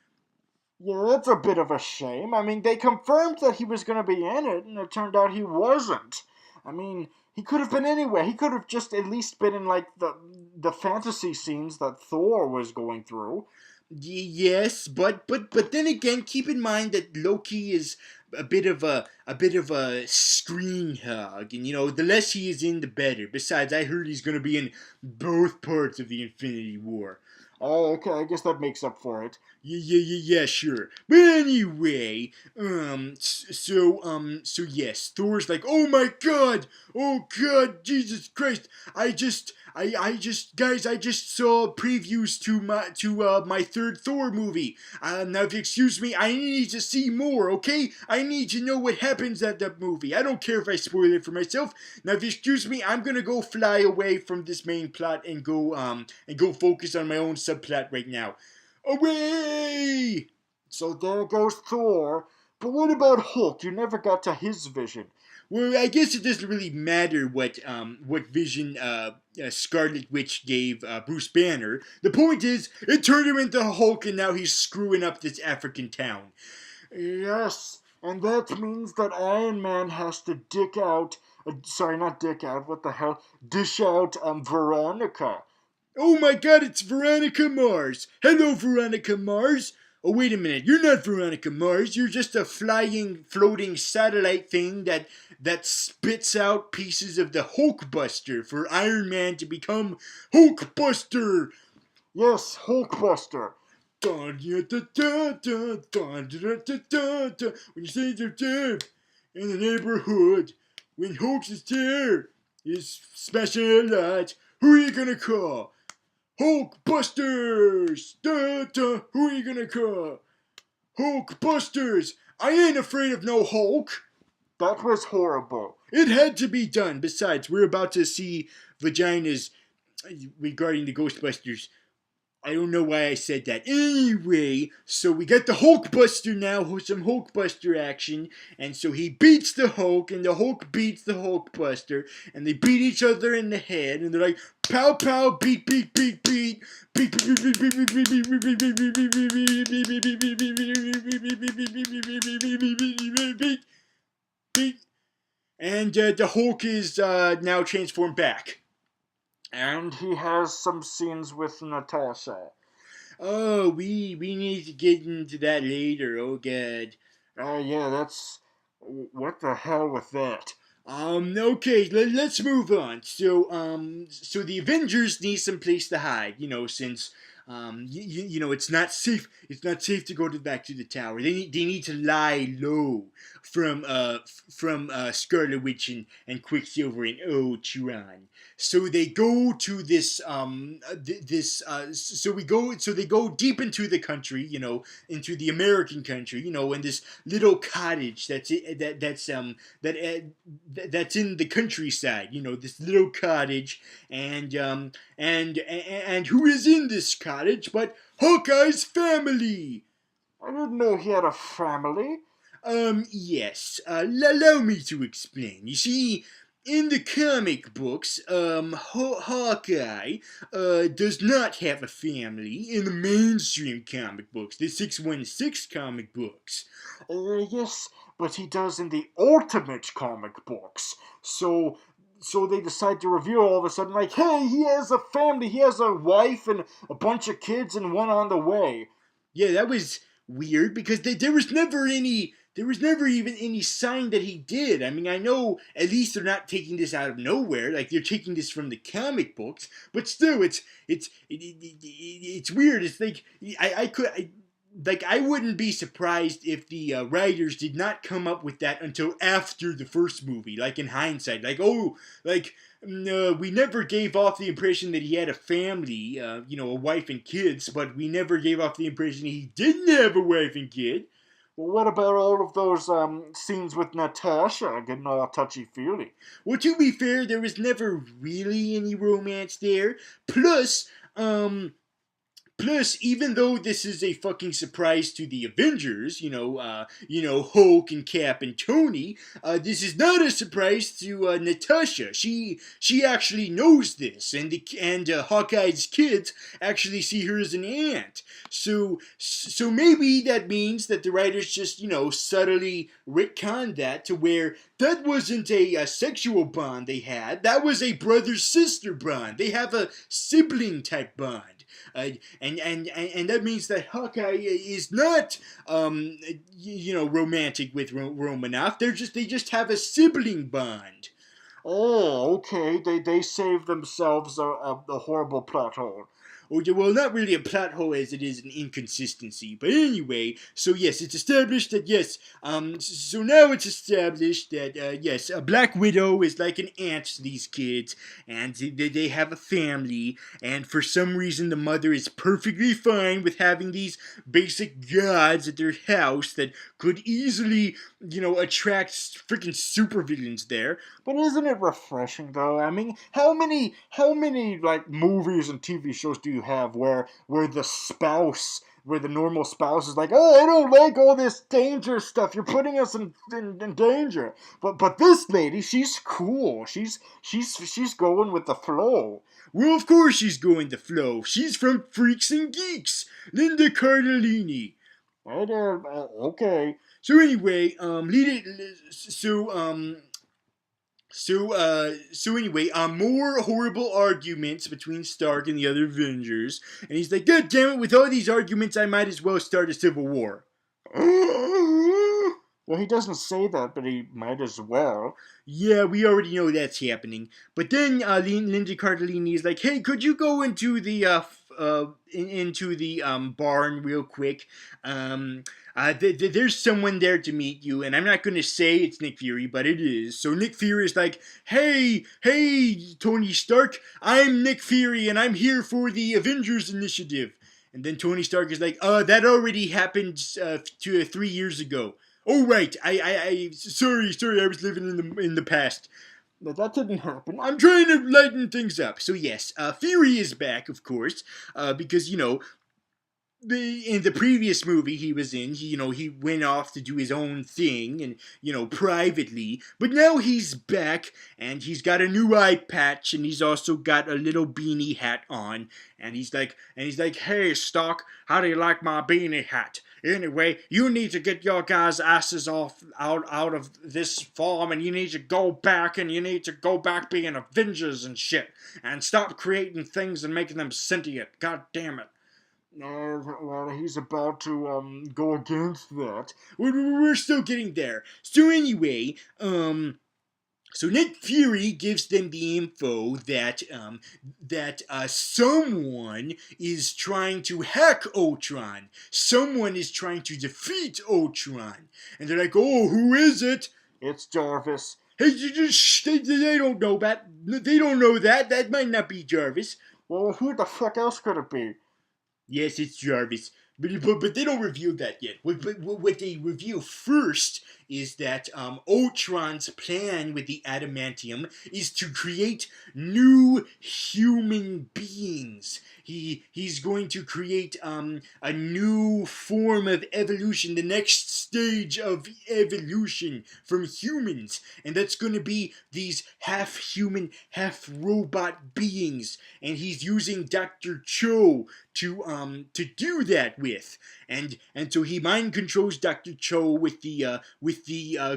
Yeah, that's a bit of a shame. I mean, they confirmed that he was going to be in it, and it turned out he wasn't. I mean, he could have been anywhere. He could have just at least been in like the fantasy scenes that Thor was going through. Yes, but then again, keep in mind that Loki is a bit of a screen hog, and the less he is in, the better. Besides, I heard he's gonna be in both parts of the Infinity War. Oh, okay, I guess that makes up for it. Yeah, sure. But anyway, so yes, Thor's like, oh God, Jesus Christ! Guys, I just saw previews to my third Thor movie. Now, if you excuse me, I need to see more. Okay, I need to know what happens at that movie. I don't care if I spoil it for myself. Now, if you excuse me, I'm gonna go fly away from this main plot and go focus on my own subplot right now. Away! So there goes Thor. But what about Hulk? You never got to his vision. Well, I guess it doesn't really matter what vision Scarlet Witch gave Bruce Banner. The point is, it turned him into Hulk, and now he's screwing up this African town. Yes, and that means that Iron Man has to dick out. Sorry, not dick out. What the hell? Dish out Veronica. Oh my God, it's Veronica Mars. Hello, Veronica Mars. Oh, wait a minute. You're not Veronica Mars. You're just a floating satellite thing that spits out pieces of the Hulkbuster for Iron Man to become Hulkbuster. Yes, Hulkbuster. When you say they're dead in the neighborhood, when Hulk is there, is smashing a lot. Who are you gonna call? Hulkbusters! Who are you gonna call? Hulkbusters! I ain't afraid of no Hulk! That was horrible. It had to be done. Besides, we're about to see vaginas regarding the Ghostbusters. I don't know why I said that. Anyway, so we got the Hulkbuster now, some Hulkbuster action, and so he beats the Hulk, and the Hulk beats the Hulkbuster, and they beat each other in the head, and they're like, pow pow, beat, beat, beat, beat, beat, beat, beat, beat, beat, beat, beat, beat, and the Hulk is now transformed back. And he has some scenes with Natasha. Oh, we need to get into that later. Oh God. Yeah, that's... What the hell with that? Okay, let's move on. So the Avengers need some place to hide, since, it's not safe. It's not safe to go back to the tower. They need to lie low from Scarlet Witch and Quicksilver and Ultron. So they go to this so they go deep into the country, into the American country, in this little cottage that's in the countryside, this little cottage, and who is in this cottage but Hawkeye's family? I didn't know he had a family. Yes. Allow me to explain. You see, in the comic books, Hawkeye, does not have a family in the mainstream comic books, the 616 comic books. Yes, but he does in the Ultimate comic books. So they decide to reveal all of a sudden, like, hey, he has a family, he has a wife and a bunch of kids and one on the way. Yeah, that was weird because there was never any. There was never even any sign that he did. I mean, I know at least they're not taking this out of nowhere. Like they're taking this from the comic books, but still, it's weird. It's like I wouldn't be surprised if the writers did not come up with that until after the first movie. Like in hindsight, like no, we never gave off the impression that he had a family, a wife and kids, but we never gave off the impression he didn't have a wife and kid. Well, what about all of those scenes with Natasha getting all touchy-feely? Well, to be fair, there was never really any romance there. Plus, um, Plus, even though this is a fucking surprise to the Avengers, Hulk and Cap and Tony, this is not a surprise to Natasha. She actually knows this, and Hawkeye's kids actually see her as an aunt. So maybe that means that the writers just subtly retconned that to where that wasn't a sexual bond they had. That was a brother sister bond. They have a sibling type bond. And that means that Hawkeye is not romantic with Romanoff. They just have a sibling bond. Oh, okay. They saved themselves a horrible plot hole. Oh, yeah, well, not really a plot hole as it is an inconsistency. But anyway, so yes, it's established that yes, so now it's established that yes, a Black Widow is like an aunt to these kids, and they have a family, and for some reason the mother is perfectly fine with having these basic gods at their house that could easily, attract freaking supervillains there. But isn't it refreshing though? I mean, how many like movies and TV shows do you have where the normal spouse is like, oh, I don't like all this danger stuff. You're putting us in danger. But this lady, she's cool. She's going with the flow. Well, of course she's going the flow. She's from Freaks and Geeks, Linda Cardellini. Okay. So anyway, so anyway, more horrible arguments between Stark and the other Avengers, and he's like, God damn it, with all these arguments, I might as well start a civil war. Well, he doesn't say that, but he might as well. Yeah, we already know that's happening. But then Linda Cardellini is like, hey, could you go into the barn real quick? There's someone there to meet you, and I'm not going to say it's Nick Fury, but it is. So Nick Fury is like, hey, Tony Stark, I'm Nick Fury, and I'm here for the Avengers Initiative. And then Tony Stark is like, that already happened 3 years ago. Oh right, sorry, I was living in the past. No, that didn't happen. I'm trying to lighten things up. So yes, Fury is back, of course, because in the previous movie he was in, he went off to do his own thing and, privately. But now he's back and he's got a new eye patch and he's also got a little beanie hat on. And he's like, hey, Stark, how do you like my beanie hat? Anyway, you need to get your guys' asses out of this farm, and you need to go back being Avengers and shit, and stop creating things and making them sentient. God damn it. Well, he's about to go against that. We're still getting there. So anyway, so Nick Fury gives them the info that someone is trying to hack Ultron. Someone is trying to defeat Ultron, and they're like, "Oh, who is it?" It's Jarvis. Hey, they don't know that. They don't know that. That might not be Jarvis. Well, who the fuck else could it be? Yes, it's Jarvis. But they don't reveal that yet. What they reveal first is that Ultron's plan with the adamantium is to create new human beings. He's going to create a new form of evolution, the next stage of evolution from humans, and that's going to be these half human, half robot beings. And he's using Dr. Cho to do that with, and so he mind controls Dr. Cho with the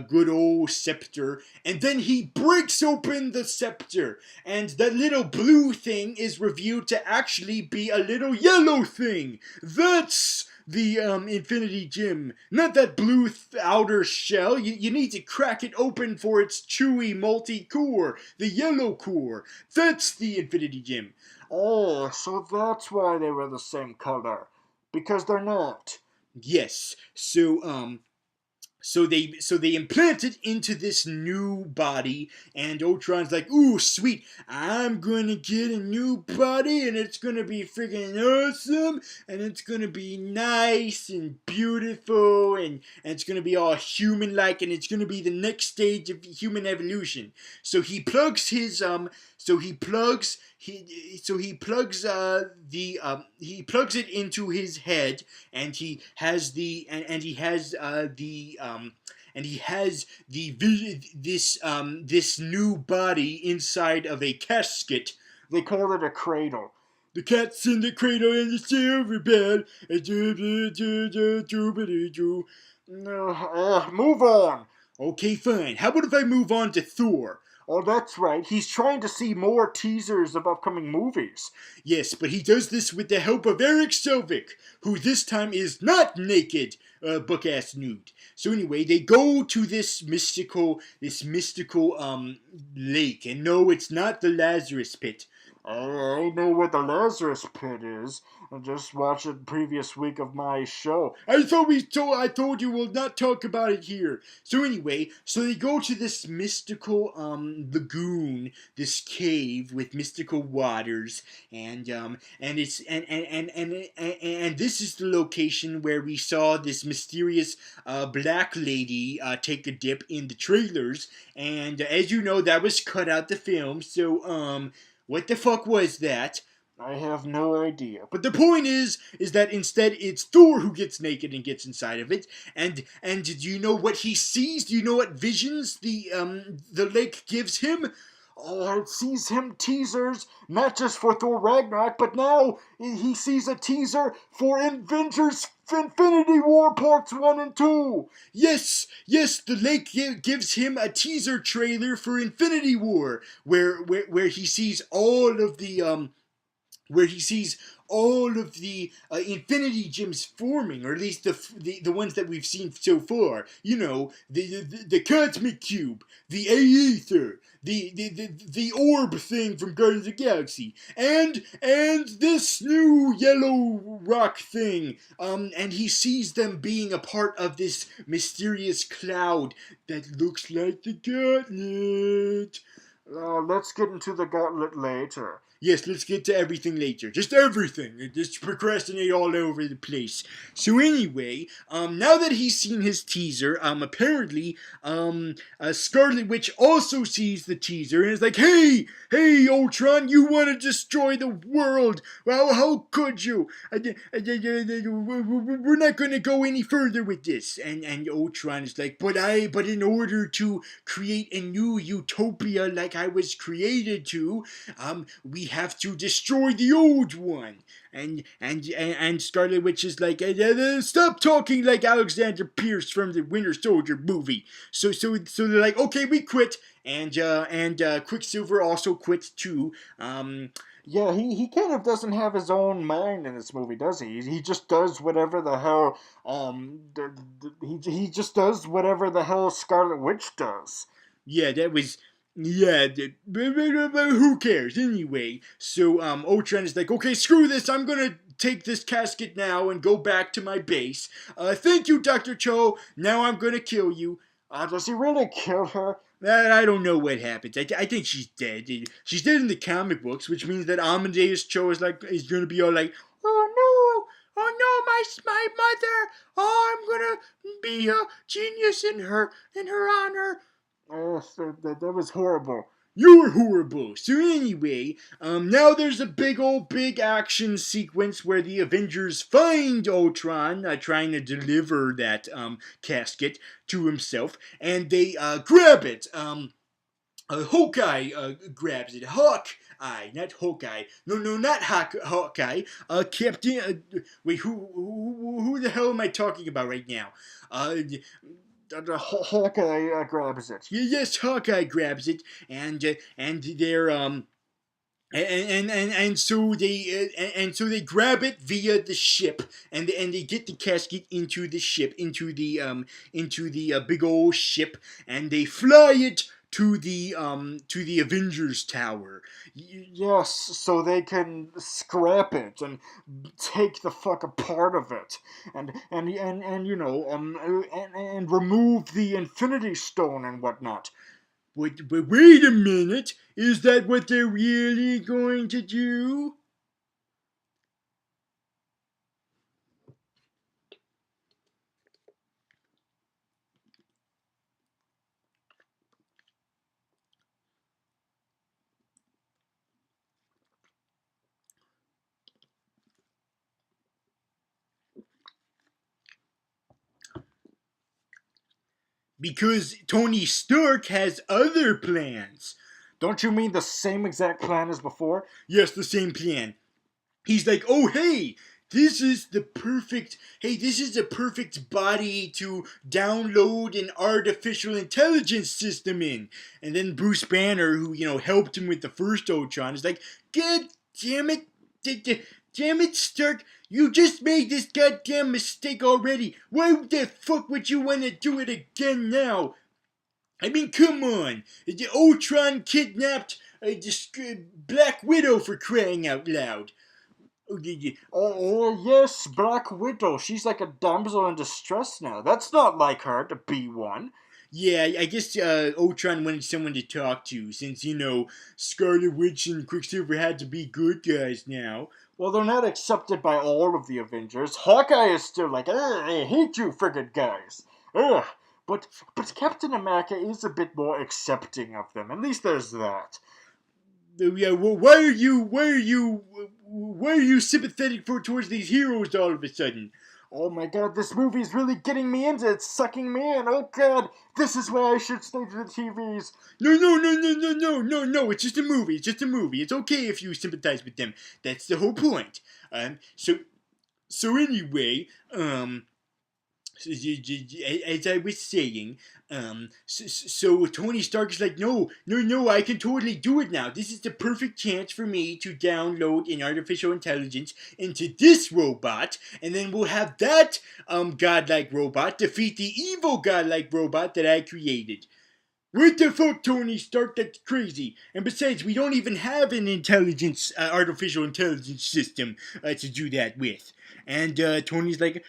good old scepter, and then he breaks open the scepter, and the little blue thing is revealed to actually be a little yellow thing. That's the Infinity Gem. Not that blue outer shell. You need to crack it open for its chewy, multi core, the yellow core. That's the Infinity Gem. Oh, so that's why they were the same color. Because they're not. Yes. So they implant it into this new body, and Ultron's like, "Ooh, sweet! I'm gonna get a new body, and it's gonna be freaking awesome, and it's gonna be nice and beautiful, and it's gonna be all human-like, and it's gonna be the next stage of human evolution." So he plugs his so he plugs he plugs he plugs it into his head, and he has this new body inside of a casket. They call it a cradle. The cat's in the cradle in the silver bed. Move on. Okay, fine. How about if I move on to Thor? Oh, that's right. He's trying to see more teasers of upcoming movies. Yes, but he does this with the help of Eric Selvig, who this time is not naked, book-ass nude. So anyway, they go to this mystical lake, and no, it's not the Lazarus Pit. I know where the Lazarus Pit is. I just watched the previous week of my show. I told you we'll not talk about it here. So anyway, they go to this mystical lagoon, this cave with mystical waters, and this is the location where we saw this mysterious black lady take a dip in the trailers, and as you know, that was cut out the film. So what the fuck was that? I have no idea. But the point is that instead it's Thor who gets naked and gets inside of it. And do you know what he sees? Do you know what visions the lake gives him? Oh, it sees him teasers, not just for Thor Ragnarok, but now he sees a teaser for Avengers Infinity War Parts 1 and 2. Yes, the lake gives him a teaser trailer for Infinity War, where he sees all of the Infinity Gems forming, or at least the ones that we've seen so far. You know, the Cosmic Cube, the Aether, the orb thing from Guardians of the Galaxy, and this new yellow rock thing. And he sees them being a part of this mysterious cloud that looks like the Gauntlet. Let's get into the Gauntlet later. Yes, let's get to everything later. Just everything. Just procrastinate all over the place. So anyway, now that he's seen his teaser, apparently, Scarlet Witch also sees the teaser and is like, hey, Ultron, you want to destroy the world? Well, how could you? We're not going to go any further with this. And Ultron is like, but in order to create a new utopia like I was created to, we have to destroy the old one. And Scarlet Witch is like, stop talking like Alexander Pierce from the Winter Soldier movie. So they're like, okay, we quit. And Quicksilver also quits too. Yeah, he kind of doesn't have his own mind in this movie, does he? He just does whatever the hell he just does whatever the hell Scarlet Witch does. Yeah, that was. Yeah, who cares? Anyway, so Ultron is like, okay, screw this. I'm gonna take this casket now and go back to my base. Thank you, Dr. Cho. Now I'm gonna kill you. Does he really kill her? I don't know what happens. I think she's dead. She's dead in the comic books, which means that Amadeus Cho is gonna be all like, oh no, my mother. Oh, I'm gonna be a genius in her honor. That was horrible. You're horrible. So anyway, now there's a big action sequence where the Avengers find Ultron trying to deliver that casket to himself, and they grab it. Hawkeye grabs it. Hawkeye, not Hawkeye. No, not Hawkeye. Captain. Wait, who the hell am I talking about right now? Hawkeye grabs it. Yes, Hawkeye grabs it, and they're And so they grab it via the ship, and they get the casket into the ship, into the big old ship, and they fly it to the Avengers Tower. Yes, so they can scrap it and take the fuck apart of it, and you know, and remove the Infinity Stone and whatnot. But wait a minute, is that what they're really going to do? Because Tony Stark has other plans. Don't you mean the same exact plan as before? Yes, the same plan. He's like, oh, hey, this is the perfect body to download an artificial intelligence system in. And then Bruce Banner, who, helped him with the first Ultron, is like, God damn it, damn it, Stark, you just made this goddamn mistake already. Why the fuck would you want to do it again now? I mean, come on. The Ultron kidnapped Black Widow, for crying out loud. Oh, yes, Black Widow. She's like a damsel in distress now. That's not like her to be one. Yeah, I guess Ultron wanted someone to talk to, since, Scarlet Witch and Quicksilver had to be good guys now. Well, they're not accepted by all of the Avengers. Hawkeye is still like, I hate you friggin' guys. Ugh. But Captain America is a bit more accepting of them. At least there's that. Yeah, well, why are you sympathetic towards these heroes all of a sudden? Oh my god, this movie's really getting me into it. It's sucking me in. Oh god, this is why I should stay to the TVs. No. It's just a movie. It's okay if you sympathize with them. That's the whole point. So anyway, as I was saying, so Tony Stark is like, no, I can totally do it now. This is the perfect chance for me to download an artificial intelligence into this robot, and then we'll have that godlike robot defeat the evil godlike robot that I created. What the fuck, Tony Stark? That's crazy. And besides, we don't even have an artificial intelligence system to do that with. And Tony's like,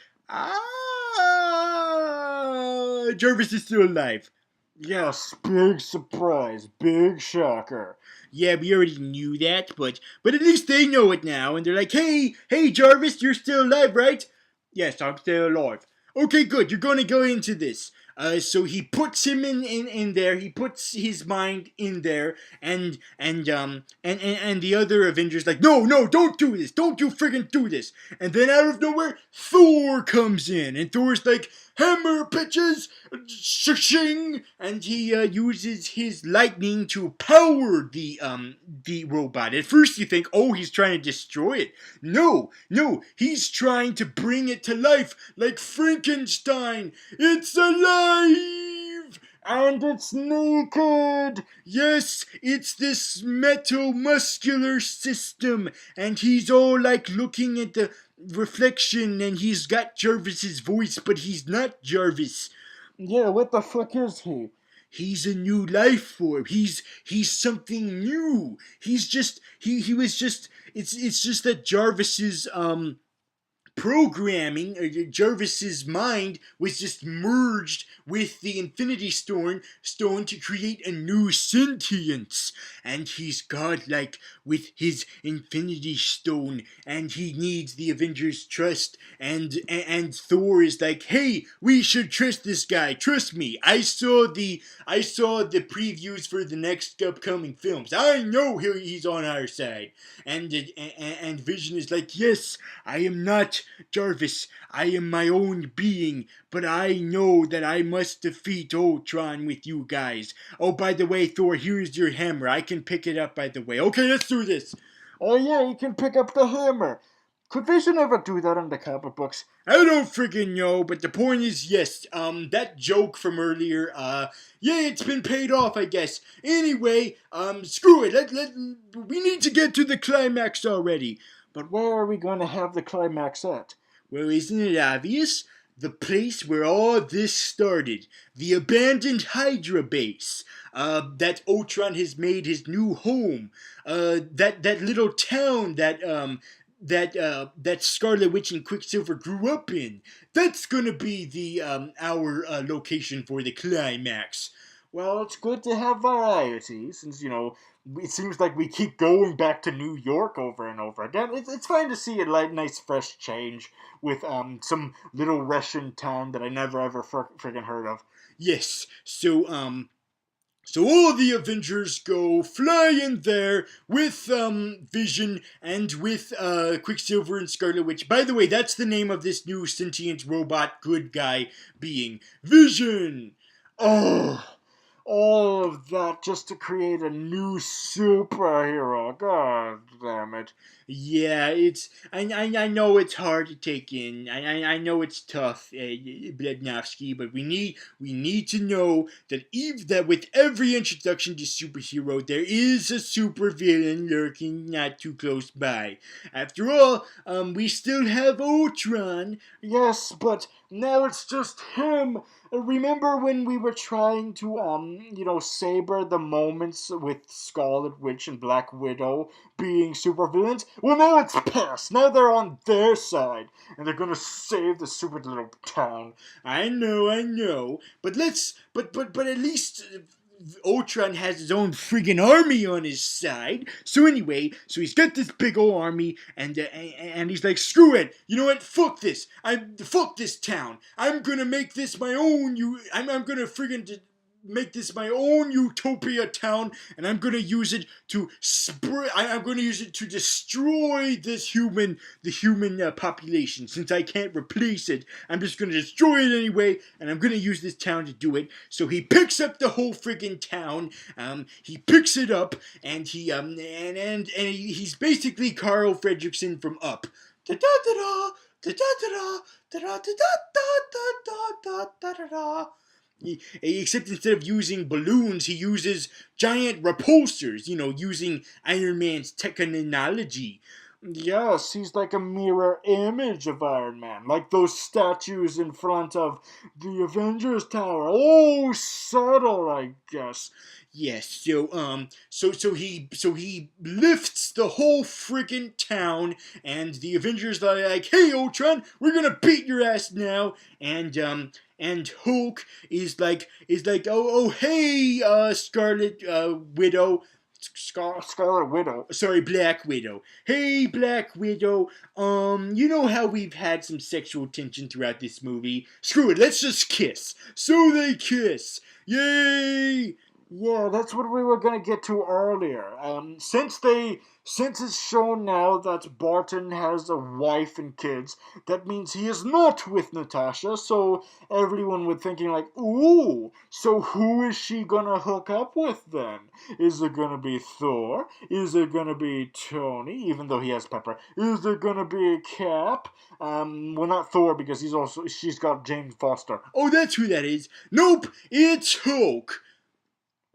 Jarvis is still alive. Yes, big surprise, big shocker. Yeah, we already knew that, but at least they know it now, and they're like, hey, Jarvis, you're still alive, right? Yes, I'm still alive. Okay, good. You're gonna go into this. So he puts him in there. He puts his mind in there, and the other Avengers like, no, don't do this. Don't you friggin' do this. And then out of nowhere, Thor comes in, and Thor's like, hammer pitches, shing, and he uses his lightning to power the robot. At first you think, oh, he's trying to destroy it. No, he's trying to bring it to life like Frankenstein. It's alive! And it's naked! Yes, it's this metal muscular system, and he's all like looking at the reflection, and he's got Jarvis's voice, but he's not Jarvis. Yeah, what the fuck is he? He's a new life form. He's something new. He was just it's just that Jarvis's programming, Jarvis's mind was just merged with the Infinity Stone to create a new sentience. And he's godlike with his Infinity Stone, and he needs the Avengers' trust. And Thor is like, hey, we should trust this guy. Trust me. I saw the previews for the next upcoming films. I know he's on our side. And Vision is like, yes, I am not Jarvis. I am my own being, but I know that I must defeat Ultron with you guys. Oh, by the way, Thor, here's your hammer. I can pick it up, by the way. Okay, let's do this. Oh yeah, you can pick up the hammer. Could Vision ever do that in the comic books? I don't freaking know, but the point is, yes, that joke from earlier, yeah, it's been paid off, I guess. Anyway, screw it, we need to get to the climax already. But where are we going to have the climax at? Well, isn't it obvious? The place where all this started. The abandoned Hydra base. That Ultron has made his new home. That little town that Scarlet Witch and Quicksilver grew up in. That's gonna be the our location for the climax. Well, it's good to have variety, since, it seems like we keep going back to New York over and over again. It's fine to see a nice fresh change with some little Russian town that I never ever friggin' heard of. Yes. So all the Avengers go flying there with Vision and with Quicksilver and Scarlet Witch. By the way, that's the name of this new sentient robot good guy being Vision. Oh, all of that just to create a new superhero. God damn it. Yeah, I know it's hard to take in. I know it's tough, Blednowski, but we need to know that with every introduction to superhero, there is a supervillain lurking not too close by. After all, we still have Ultron. Yes, but now it's just him. Remember when we were trying to, savor the moments with Scarlet Witch and Black Widow being supervillains? Well, now it's past. Now they're on their side, and they're gonna save the stupid little town. I know, but at least Ultron has his own friggin' army on his side. So anyway, he's got this big ol' army, and he's like, screw it. You know what? Fuck this. Fuck this town. I'm gonna make this my own. I'm gonna friggin' make this my own utopia town, and I'm gonna use it to I'm gonna use it to destroy the human population. Since I can't replace it, I'm just gonna destroy it anyway, and I'm gonna use this town to do it. So he picks up the whole friggin' town. He picks it up, and he's basically Carl Fredricksen from Up. Da da da da da da da da da da da da da da. Except instead of using balloons, he uses giant repulsors, using Iron Man's technology. Yes, he's like a mirror image of Iron Man, like those statues in front of the Avengers Tower. Oh, subtle, I guess. Yes, so he lifts the whole freaking town, and the Avengers are like, "Hey, Ultron, we're gonna beat your ass now." And Hulk is like, "Oh, hey, Scarlet Widow." Scarlet Widow. Sorry, Black Widow. Hey, Black Widow. You know how we've had some sexual tension throughout this movie? Screw it, let's just kiss. So they kiss. Yay! Yeah, that's what we were gonna get to earlier. Since it's shown now that Barton has a wife and kids, that means he is not with Natasha. So everyone would thinking like, ooh, so who is she gonna hook up with then? Is it gonna be Thor? Is it gonna be Tony? Even though he has Pepper, is it gonna be Cap? Well, not Thor because she's got Jane Foster. Oh, that's who that is. Nope, it's Hulk.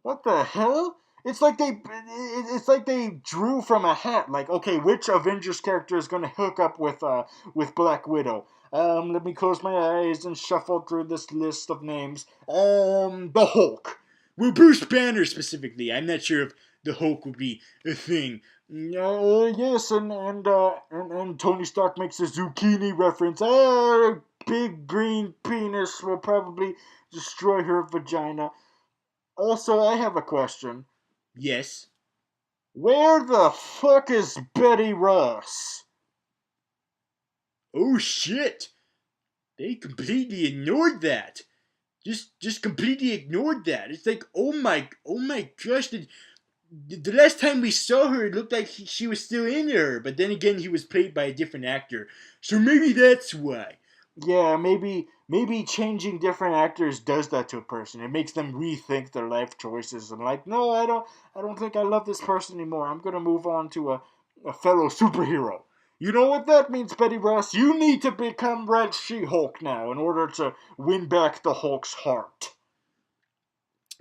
What the hell? It's like they drew from a hat. Like, okay, which Avengers character is gonna hook up with Black Widow? Let me close my eyes and shuffle through this list of names. The Hulk. Well, Bruce Banner specifically. I'm not sure if the Hulk would be a thing. Yes, and Tony Stark makes a zucchini reference. Big green penis will probably destroy her vagina. Also, I have a question. Yes. Where the fuck is Betty Ross? Oh shit! They completely ignored that. Just completely ignored that. It's like, oh my gosh! The last time we saw her, it looked like she was still in her, but then again, he was played by a different actor. So maybe that's why. Yeah, maybe changing different actors does that to a person. It makes them rethink their life choices and like, no, I don't think I love this person anymore. I'm gonna move on to a fellow superhero. You know what that means, Betty Ross? You need to become Red She-Hulk now in order to win back the Hulk's heart.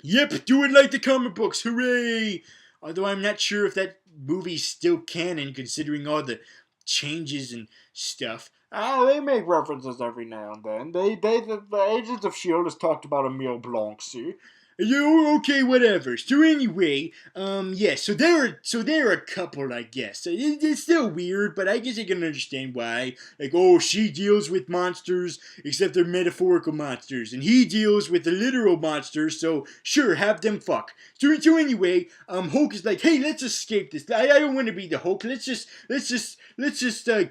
Yep, do it like the comic books, hooray! Although I'm not sure if that movie's still canon considering all the changes and stuff. They make references every now and then. The Agents of S.H.I.E.L.D. has talked about Emile Blanc, see? Okay, whatever. So anyway, yeah, so they're a couple, I guess. It's still weird, but I guess I can understand why. Like, oh, she deals with monsters, except they're metaphorical monsters, and he deals with the literal monsters. So sure, have them fuck. So anyway, Hulk is like, hey, let's escape this. I don't want to be the Hulk. Let's just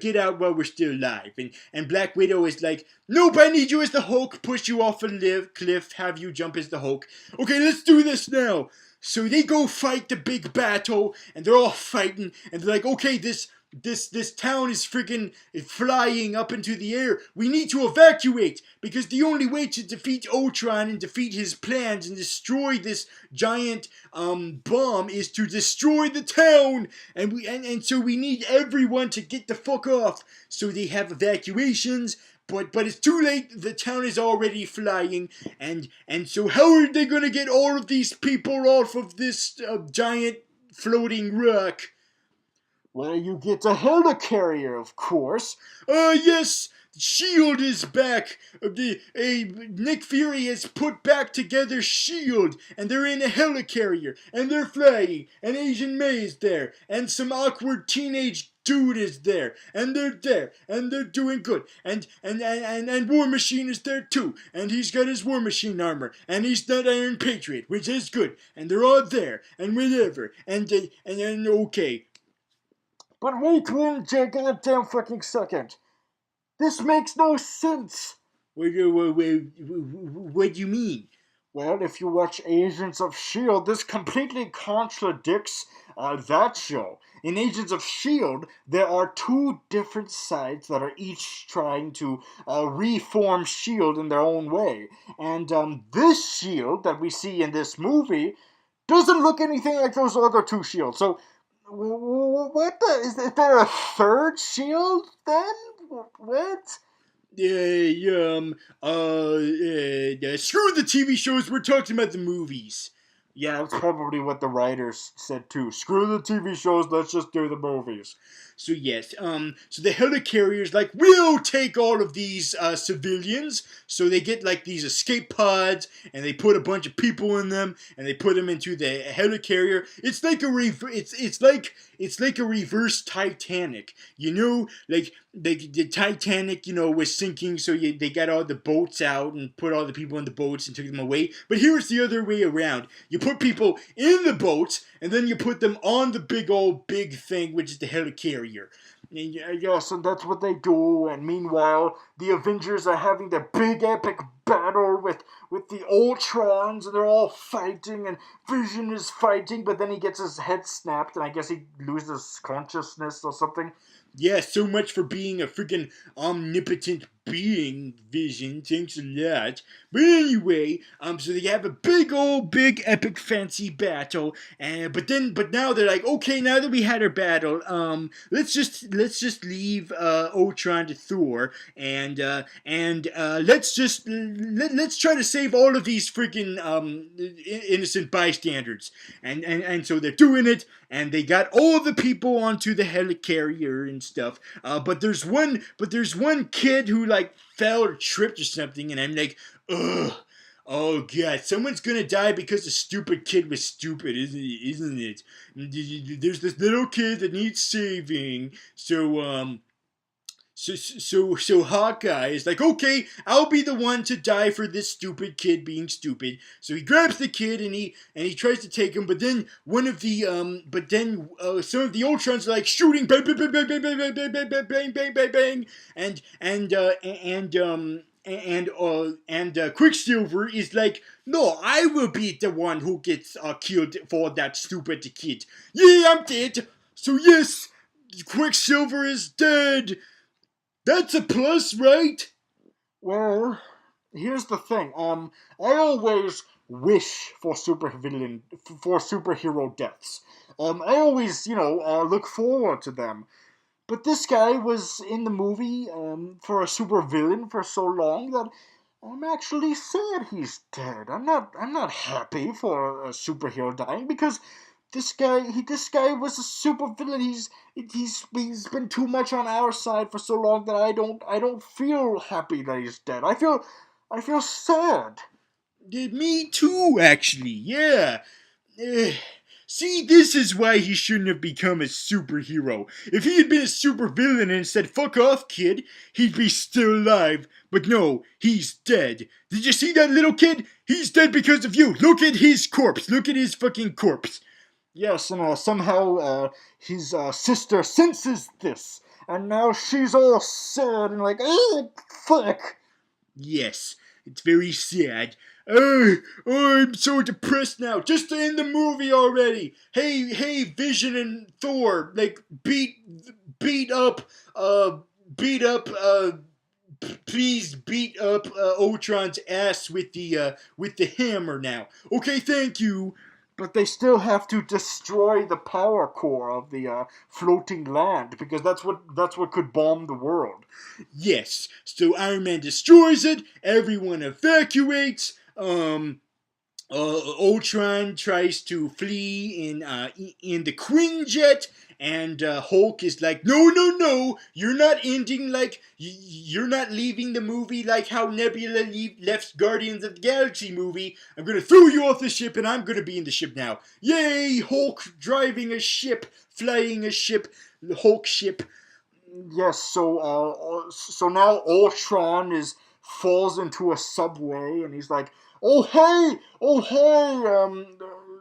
get out while we're still alive. And Black Widow is like, nope, I need you as the Hulk. Push you off a cliff, have you jump as the Hulk. Okay, let's do this now. So they go fight the big battle, and they're all fighting, and they're like, okay, this town is freaking flying up into the air. We need to evacuate, because the only way to defeat Ultron and defeat his plans and destroy this giant bomb is to destroy the town. And so we need everyone to get the fuck off. So they have evacuations. But it's too late. The town is already flying, and so how are they gonna get all of these people off of this giant floating rock? Well, you get a helicarrier, of course. Yes, Shield is back. Nick Fury has put back together Shield, and they're in a helicarrier, and they're flying, and Asian May is there, and some awkward teenage dude is there, and they're doing good, and War Machine is there too, and he's got his War Machine armor, and he's that Iron Patriot, which is good, and they're all there, and whatever, and okay. But wait one goddamn fucking second. This makes no sense. What do you mean? Well, if you watch Agents of S.H.I.E.L.D., this completely contradicts that show. In Agents of S.H.I.E.L.D., there are two different sides that are each trying to reform S.H.I.E.L.D. in their own way. And this S.H.I.E.L.D. that we see in this movie doesn't look anything like those other two S.H.I.E.L.D. So, what the? Is there a third S.H.I.E.L.D. then? What? Screw the TV shows. We're talking about the movies. Yeah, that's probably what the writers said too. Screw the TV shows, let's just do the movies. So yes, so the helicarriers like, we'll take all of these civilians. So they get like these escape pods, and they put a bunch of people in them, and they put them into the helicarrier. It's like it's like a reverse Titanic. You know, like the Titanic, was sinking, so they got all the boats out and put all the people in the boats and took them away. But here's the other way around. You put people in the boats, and then you put them on the big thing, which is the helicarrier. Yes, and that's what they do. And meanwhile, the Avengers are having their big epic battle with the Ultrons, and they're all fighting, and Vision is fighting, but then he gets his head snapped, and I guess he loses consciousness or something. Yeah, so much for being a freaking omnipotent being, Vision. Thanks a lot. But anyway, so they have a big epic fancy battle, but now they're like, okay, now that we had our battle, let's just leave Ultron to Thor, and let's try to save all of these freaking innocent bystanders, and so they're doing it, and they got all the people onto the helicarrier and stuff. But there's one kid who like fell or tripped or something, and I'm like, ugh. Oh god, someone's gonna die because the stupid kid was stupid, isn't it? There's this little kid that needs saving, so Hawkeye is like, okay, I'll be the one to die for this stupid kid being stupid. So he grabs the kid and he tries to take him, but then some of the Ultrons are like shooting, bang bang bang bang bang bang bang bang bang bang bang bang bang, and Quicksilver is like, no, I will be the one who gets killed for that stupid kid. Yeah, I'm dead. So yes, Quicksilver is dead. That's a plus, right? Well, here's the thing. I always wish for superhero deaths. I always, look forward to them. But this guy was in the movie for a supervillain for so long that I'm actually sad he's dead. I'm not happy for a superhero dying because this guy was a supervillain. He's been too much on our side for so long that I don't feel happy that he's dead. I feel sad. Me too, actually. Yeah. Eh, See, this is why he shouldn't have become a superhero. If he had been a supervillain and said, "Fuck off, kid," he'd be still alive. But no, he's dead. Did you see that little kid? He's dead because of you. Look at his corpse. Look at his fucking corpse. Yes, and somehow his sister senses this, and now she's all sad and like, oh fuck. Yes, it's very sad. I'm so depressed now. Just to end the movie already. Hey, Vision and Thor, like beat up, beat up, please beat up Ultron's ass with the hammer now. Okay, thank you. But they still have to destroy the power core of the floating land because that's what could bomb the world. Yes. So Iron Man destroys it. Everyone evacuates. Ultron tries to flee in the Quinjet, and Hulk is like, no, you're not ending like you're not leaving the movie like how Nebula left Guardians of the Galaxy movie. I'm gonna throw you off the ship, and I'm gonna be in the ship now. Yay, Hulk driving a ship, flying a ship, the Hulk ship. Yes, so now Ultron is falls into a subway and he's like, oh hey,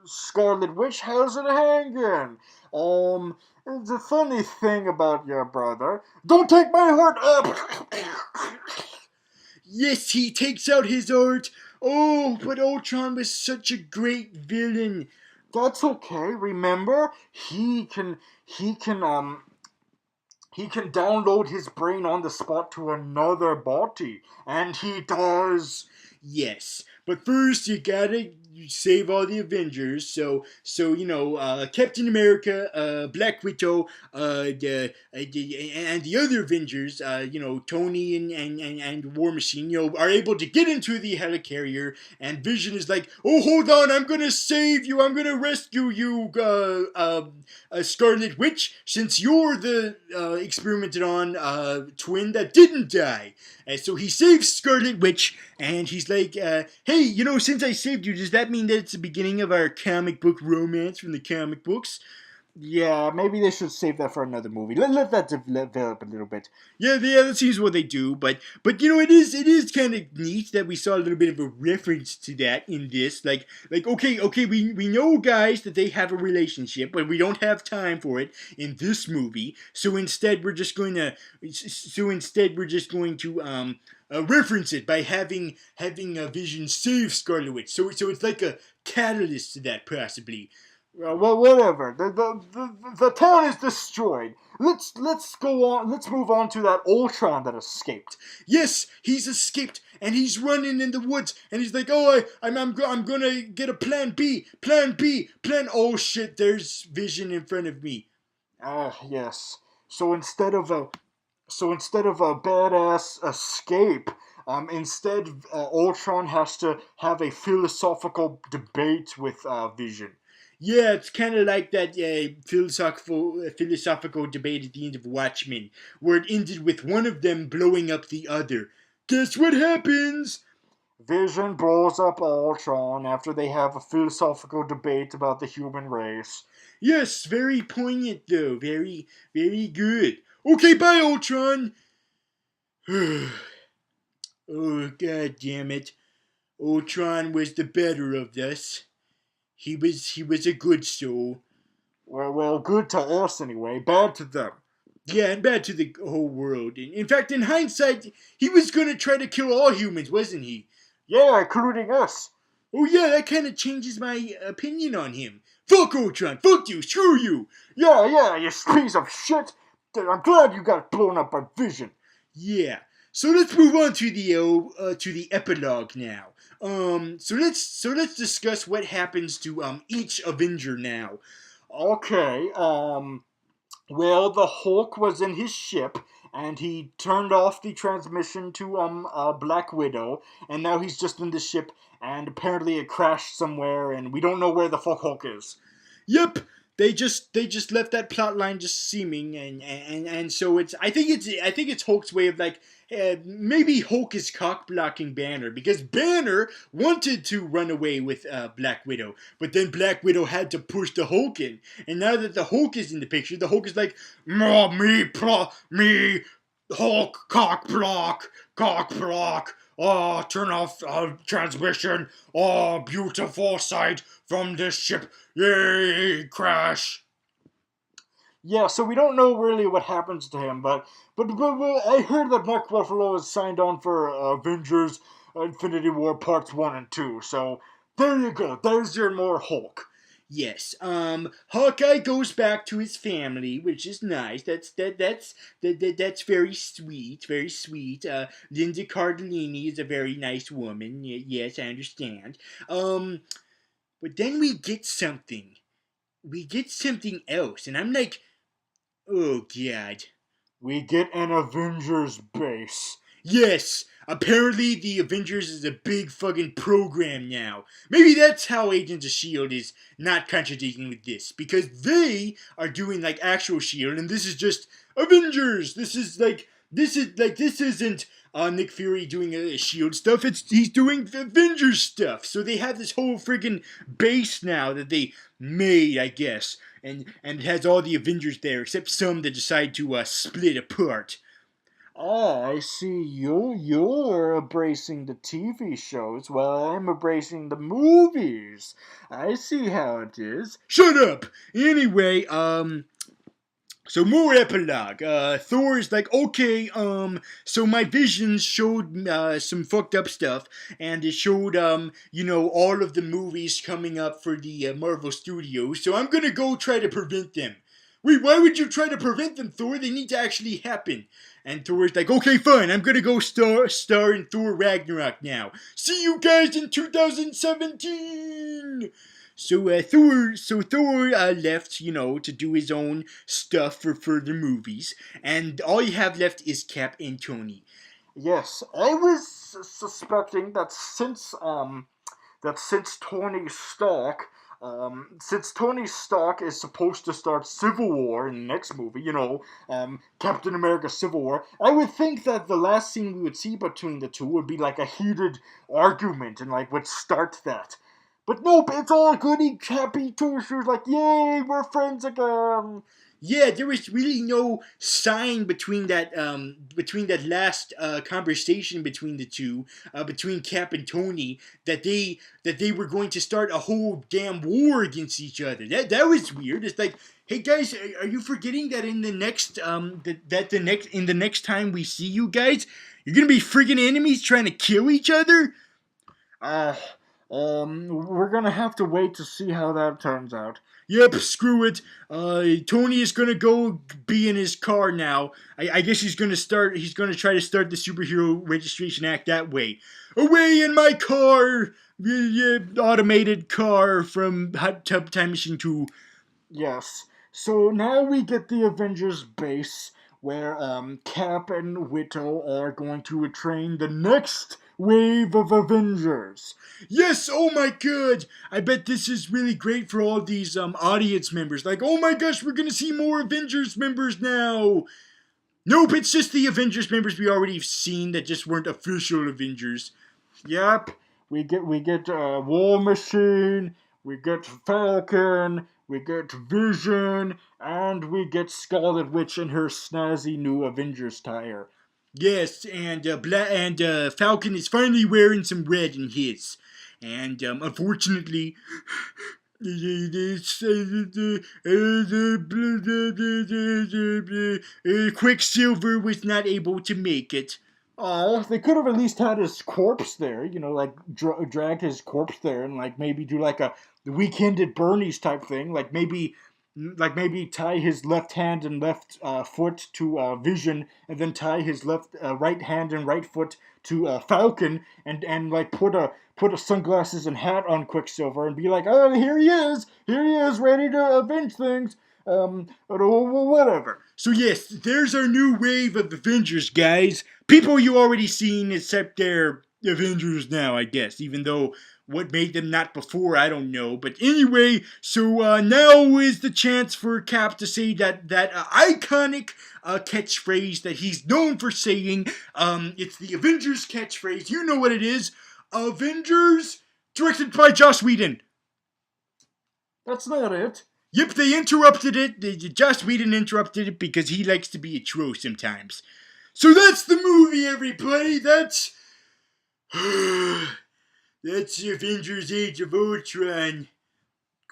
Scarlet Witch, how's it hanging? The funny thing about your brother, don't take my heart up. Yes, he takes out his art. Oh, but Ultron was such a great villain. That's okay. Remember, he can download his brain on the spot to another body, and he does. Yes, but first you gotta save all the Avengers. So Captain America, Black Widow, and the other Avengers, Tony and War Machine, are able to get into the helicarrier. And Vision is like, "Oh, hold on, I'm gonna save you. I'm gonna rescue you, Scarlet Witch, since you're the experimented on twin that didn't die." So he saves Scarlet Witch, and he's like, "Hey, since I saved you, does that mean that it's the beginning of our comic book romance from the comic books?" Yeah, maybe they should save that for another movie. Let that develop a little bit. Yeah, that seems what they do, but it is kind of neat that we saw a little bit of a reference to that in this. Like okay, we know, guys, that they have a relationship, but we don't have time for it in this movie. So instead we're just going to reference it by having a Vision save Scarlet Witch. So it's like a catalyst to that, possibly. Well, whatever. The town is destroyed. Let's go on. Let's move on to that Ultron that escaped. Yes, he's escaped and he's running in the woods and he's like, "Oh, I'm gonna get a plan B, plan B, plan." Oh shit! There's Vision in front of me. Ah, yes. So instead of a badass escape, instead Ultron has to have a philosophical debate with Vision. Yeah, it's kind of like that philosophical debate at the end of Watchmen, where it ended with one of them blowing up the other. Guess what happens? Vision blows up Ultron after they have a philosophical debate about the human race. Yes, very poignant though. Very, very good. Okay, bye, Ultron. Oh, god damn it. Ultron was the better of us. He was a good soul. Well, good to us anyway, bad to them. Yeah, and bad to the whole world. In fact, in hindsight, he was gonna try to kill all humans, wasn't he? Yeah, including us. Oh yeah, that kind of changes my opinion on him. Fuck Ultron. Fuck you. Screw you. Yeah, you piece of shit. I'm glad you got blown up by Vision. Yeah. So let's move on to the epilogue now. So let's discuss what happens to each Avenger now. Okay, Well, the Hulk was in his ship, and he turned off the transmission to Black Widow, and now he's just in the ship, and apparently it crashed somewhere, and we don't know where the fuck Hulk is. Yep. They just left that plot line just seeming, and so I think it's Hulk's way of like, maybe Hulk is cock blocking Banner because Banner wanted to run away with Black Widow, but then Black Widow had to push the Hulk in, and now that the Hulk is in the picture, the Hulk is like, me, Hulk, cock block. Oh, turn off transmission. Oh, beautiful sight from this ship. Yay, crash. Yeah, so we don't know really what happens to him, but I heard that Mark Ruffalo has signed on for Avengers Infinity War Parts 1 and 2, so there you go. There's your more Hulk. Yes. Hawkeye goes back to his family, which is nice. That's very sweet. Very sweet. Linda Cardellini is a very nice woman. Yes, I understand. But then we get something. We get something else, and I'm like, oh god. We get an Avengers base. Yes, apparently the Avengers is a big fucking program now. Maybe that's how Agents of S.H.I.E.L.D. is not contradicting with this, because they are doing like actual S.H.I.E.L.D., and this is just Avengers. This isn't Nick Fury doing S.H.I.E.L.D. stuff, he's doing Avengers stuff. So they have this whole friggin' base now that they made, I guess, and it has all the Avengers there, except some that decide to split apart. Oh, I see you're embracing the TV shows while I'm embracing the movies. I see how it is. Shut up! Anyway, so more epilogue. Thor is like, okay, so my visions showed some fucked up stuff, and it showed, all of the movies coming up for the Marvel Studios, so I'm gonna go try to prevent them. Wait, why would you try to prevent them, Thor? They need to actually happen. And Thor's like, okay, fine, I'm gonna go star in Thor Ragnarok now. See you guys in 2017! So Thor left, to do his own stuff for further movies, and all you have left is Cap and Tony. Yes, I was suspecting that since Tony Stark is supposed to start Civil War in the next movie, Captain America Civil War, I would think that the last scene we would see between the two would be like a heated argument and like would start that. But nope, it's all goody happy two-shoes, like, yay, we're friends again. Yeah, there was really no sign between that last conversation between the two, between Cap and Tony, that they were going to start a whole damn war against each other. That was weird. It's like, hey guys, are you forgetting that in the next time we see you guys, you're gonna be friggin' enemies trying to kill each other? We're gonna have to wait to see how that turns out. Yep, screw it. Tony is gonna go be in his car now. I guess he's gonna try to start the superhero registration act that way. Away in my car! Automated car from Hot Tub Time Machine 2. Yes. So now we get the Avengers base where Cap and Widow are going to train the next wave of Avengers. Yes, oh my god! I bet this is really great for all these audience members. Like, oh my gosh, we're gonna see more Avengers members now! Nope, it's just the Avengers members we already seen that just weren't official Avengers. Yep, we get War Machine, we get Falcon, we get Vision, and we get Scarlet Witch in her snazzy new Avengers tire. Yes, and Falcon is finally wearing some red in his. And unfortunately, Quicksilver was not able to make it. Oh, they could have at least had his corpse there, like drag his corpse there and like maybe do like a Weekend at Bernie's type thing, like maybe tie his left hand and left foot to Vision, and then tie his left right hand and right foot to Falcon, and like put a sunglasses and hat on Quicksilver and be like, oh, here he is, ready to avenge things. whatever. So yes, there's our new wave of Avengers, guys. People you already seen, except they're Avengers now, I guess. Even though what made them not before, I don't know. But anyway, so now is the chance for Cap to say that iconic catchphrase that he's known for saying. It's the Avengers catchphrase. You know what it is. Avengers, directed by Joss Whedon. That's not it. Yep, they interrupted it. Joss Whedon interrupted it because he likes to be a troll sometimes. So that's the movie, everybody. That's Avengers: Age of Ultron.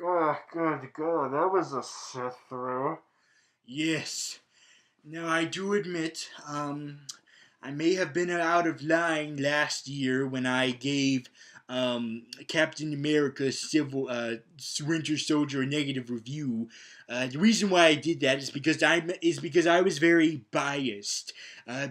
Oh, good God, that was a sit through. Yes. Now I do admit, I may have been out of line last year when I gave Captain America Winter Soldier a negative review. The reason why I did that is because I was very biased.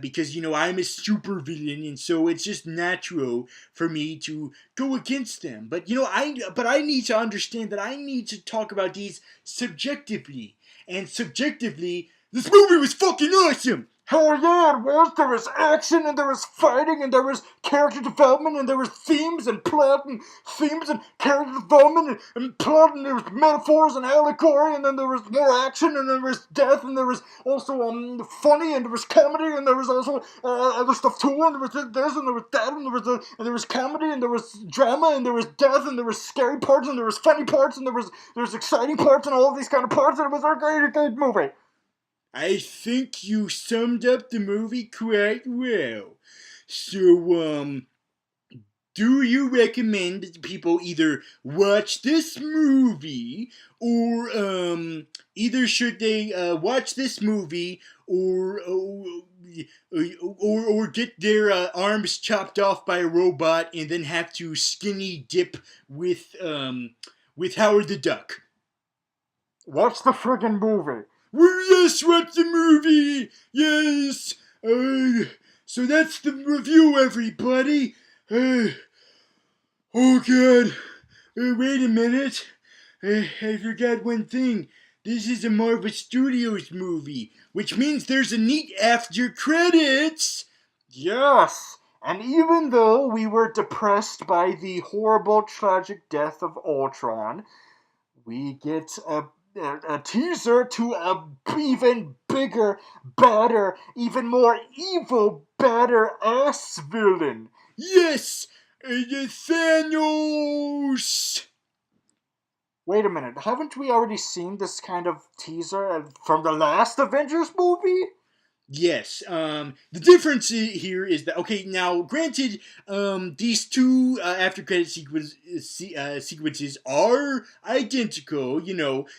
Because I'm a supervillain, and so it's just natural for me to go against them. But I need to understand that I need to talk about these subjectively, and subjectively, this movie was fucking awesome. Hell yeah, it was. There was action, and there was fighting, and there was character development, and there was themes and plot, and themes and character development, and plot, and there was metaphors and allegory, and then there was more action, and there was death, and there was also funny, and there was comedy, and there was also other stuff too, and there was this, and there was that, and there was comedy, and there was drama, and there was death, and there was scary parts, and there was funny parts, and there was exciting parts, and all of these kind of parts, and it was a great movie. I think you summed up the movie quite well. So, do you recommend that people either watch this movie or, either should they, watch this movie or get their arms chopped off by a robot and then have to skinny dip with Howard the Duck? Watch the friggin' movie. Well, yes, watch the movie! Yes! So that's the review, everybody. Oh, God. Wait a minute. I forgot one thing. This is a Marvel Studios movie, which means there's a neat after credits. Yes! And even though we were depressed by the horrible, tragic death of Ultron, we get a teaser to a even bigger, badder, even more evil, badder ass villain. Yes! Thanos! Wait a minute, haven't we already seen this kind of teaser from the last Avengers movie? Yes. The difference here is that, okay, now granted, these two after credit sequences are identical.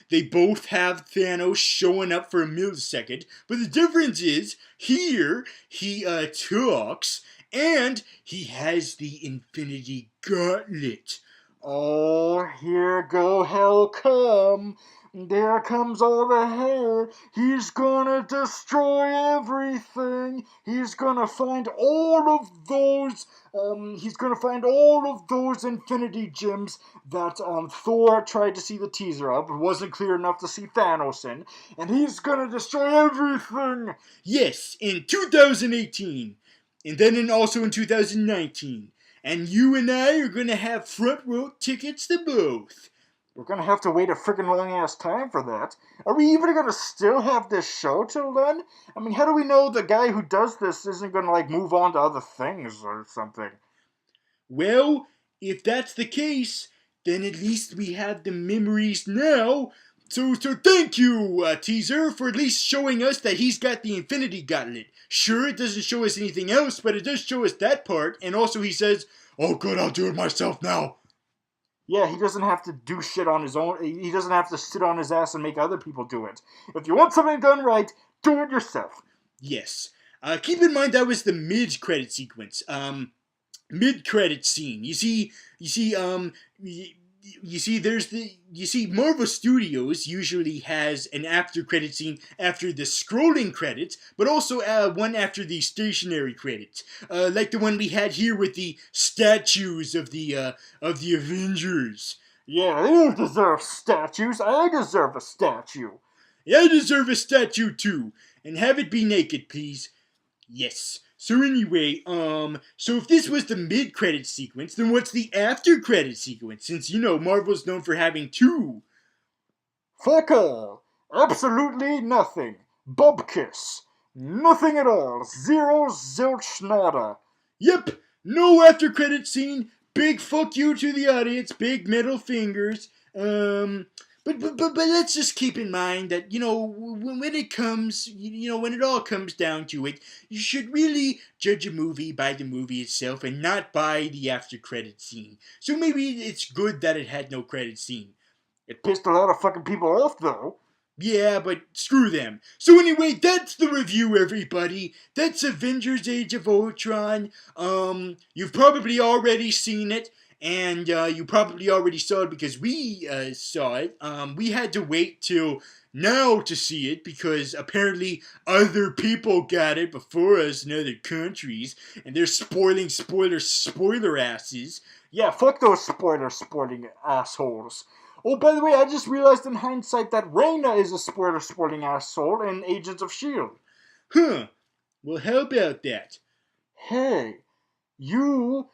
They both have Thanos showing up for a millisecond, but the difference is here he talks and he has the Infinity Gauntlet. Oh, here go hell come. There comes all the hell. He's gonna destroy everything. He's gonna find all of those. Infinity gems that Thor tried to see the teaser of. It wasn't clear enough to see Thanos in, and he's gonna destroy everything. Yes, in 2018, and then also in 2019. And you and I are gonna have front row tickets to both. We're gonna have to wait a freaking long ass time for that. Are we even gonna still have this show till then? I mean, how do we know the guy who does this isn't gonna move on to other things or something? Well, if that's the case, then at least we have the memories now. So thank you, teaser, for at least showing us that he's got the Infinity Gauntlet. Sure, it doesn't show us anything else, but it does show us that part. And also he says, "Oh, good, I'll do it myself now." Yeah, he doesn't have to do shit on his own. He doesn't have to sit on his ass and make other people do it. If you want something done right, do it yourself. Yes. Keep in mind that was the mid-credit sequence. Mid-credit scene. You see, Marvel Studios usually has an after-credit scene after the scrolling credits, but also one after the stationary credits, like the one we had here with the statues of the Avengers. Yeah, they don't deserve statues. I deserve a statue. I deserve a statue too, and have it be naked, please. Yes. So anyway, so if this was the mid-credit sequence, then what's the after-credit sequence? Since, Marvel's known for having two. Fuck all. Absolutely nothing. Bubkiss. Nothing at all. Zero, zilch, nada. Yep, no after-credit scene. Big fuck you to the audience. Big middle fingers. But let's just keep in mind that, when it comes, when it all comes down to it, you should really judge a movie by the movie itself and not by the after credit scene. So maybe it's good that it had no credit scene. It pissed a lot of fucking people off, though. Yeah, but screw them. So anyway, that's the review, everybody. That's Avengers Age of Ultron. You've probably already seen it. And you probably already saw it because we saw it. We had to wait till now to see it because apparently other people got it before us in other countries. And they're spoiling spoiler asses. Yeah, fuck those spoiling assholes. Oh, by the way, I just realized in hindsight that Reyna is a spoiling asshole in Agents of S.H.I.E.L.D. Huh. Well, how about that? Hey, you,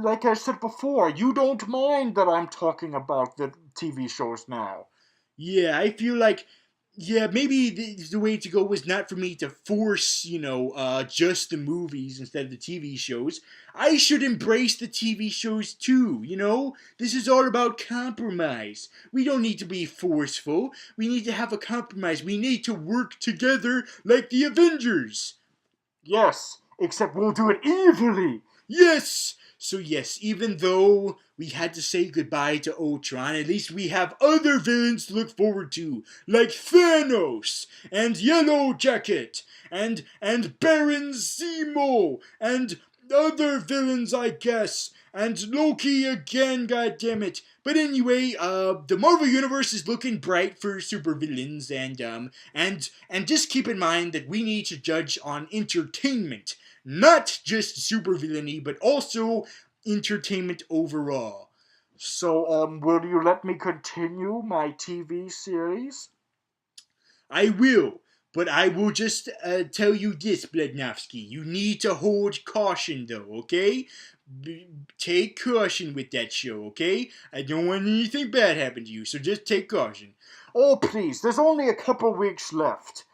like I said before, you don't mind that I'm talking about the TV shows now. Yeah, I feel like, maybe the way to go was not for me to force, just the movies instead of the TV shows. I should embrace the TV shows too, This is all about compromise. We don't need to be forceful. We need to have a compromise. We need to work together like the Avengers. Yes, except we'll do it evilly. Yes! So yes, even though we had to say goodbye to Ultron, at least we have other villains to look forward to, like Thanos, and Yellow Jacket, and Baron Zemo, and other villains, I guess, and Loki again, goddammit. But anyway, the Marvel Universe is looking bright for supervillains, and just keep in mind that we need to judge on entertainment. Not just supervillainy, but also entertainment overall. So, will you let me continue my TV series? I will, but I will just tell you this, Blednowski. You need to hold caution, though, okay? Take caution with that show, okay? I don't want anything bad happen to you, so just take caution. Oh, please, there's only a couple weeks left.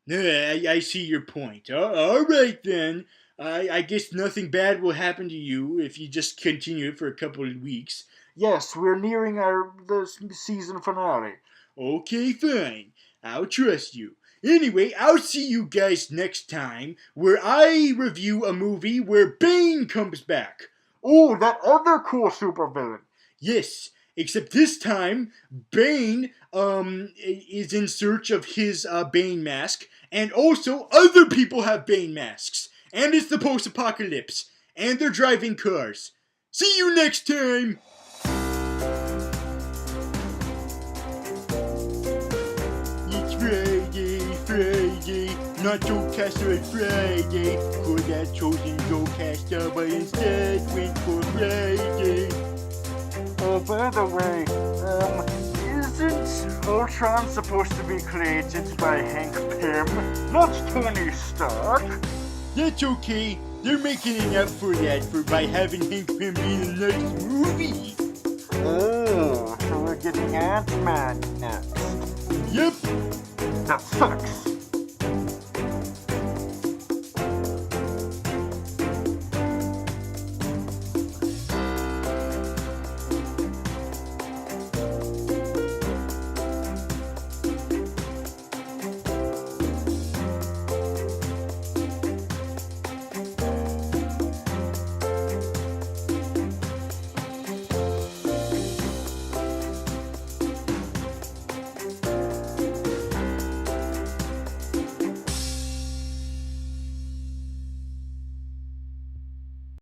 I see your point. All right, then. I guess nothing bad will happen to you if you just continue it for a couple of weeks. Yes, we're nearing the season finale. Okay, fine. I'll trust you. Anyway, I'll see you guys next time where I review a movie where Bane comes back. Oh, that other cool supervillain. Yes, except this time, Bane is in search of his Bane mask, and also other people have Bane masks. And it's the post-apocalypse, and they're driving cars. See you next time! It's Friday, not Joecaster on Friday. Could have chosen Joecaster, but instead went for Friday. Oh, by the way, isn't Ultron supposed to be created by Hank Pym, not Tony Stark? That's okay. They're making enough for that by having Hank Pym be in the next movie. Oh, so we're getting Ant-Man next. Yep. That sucks.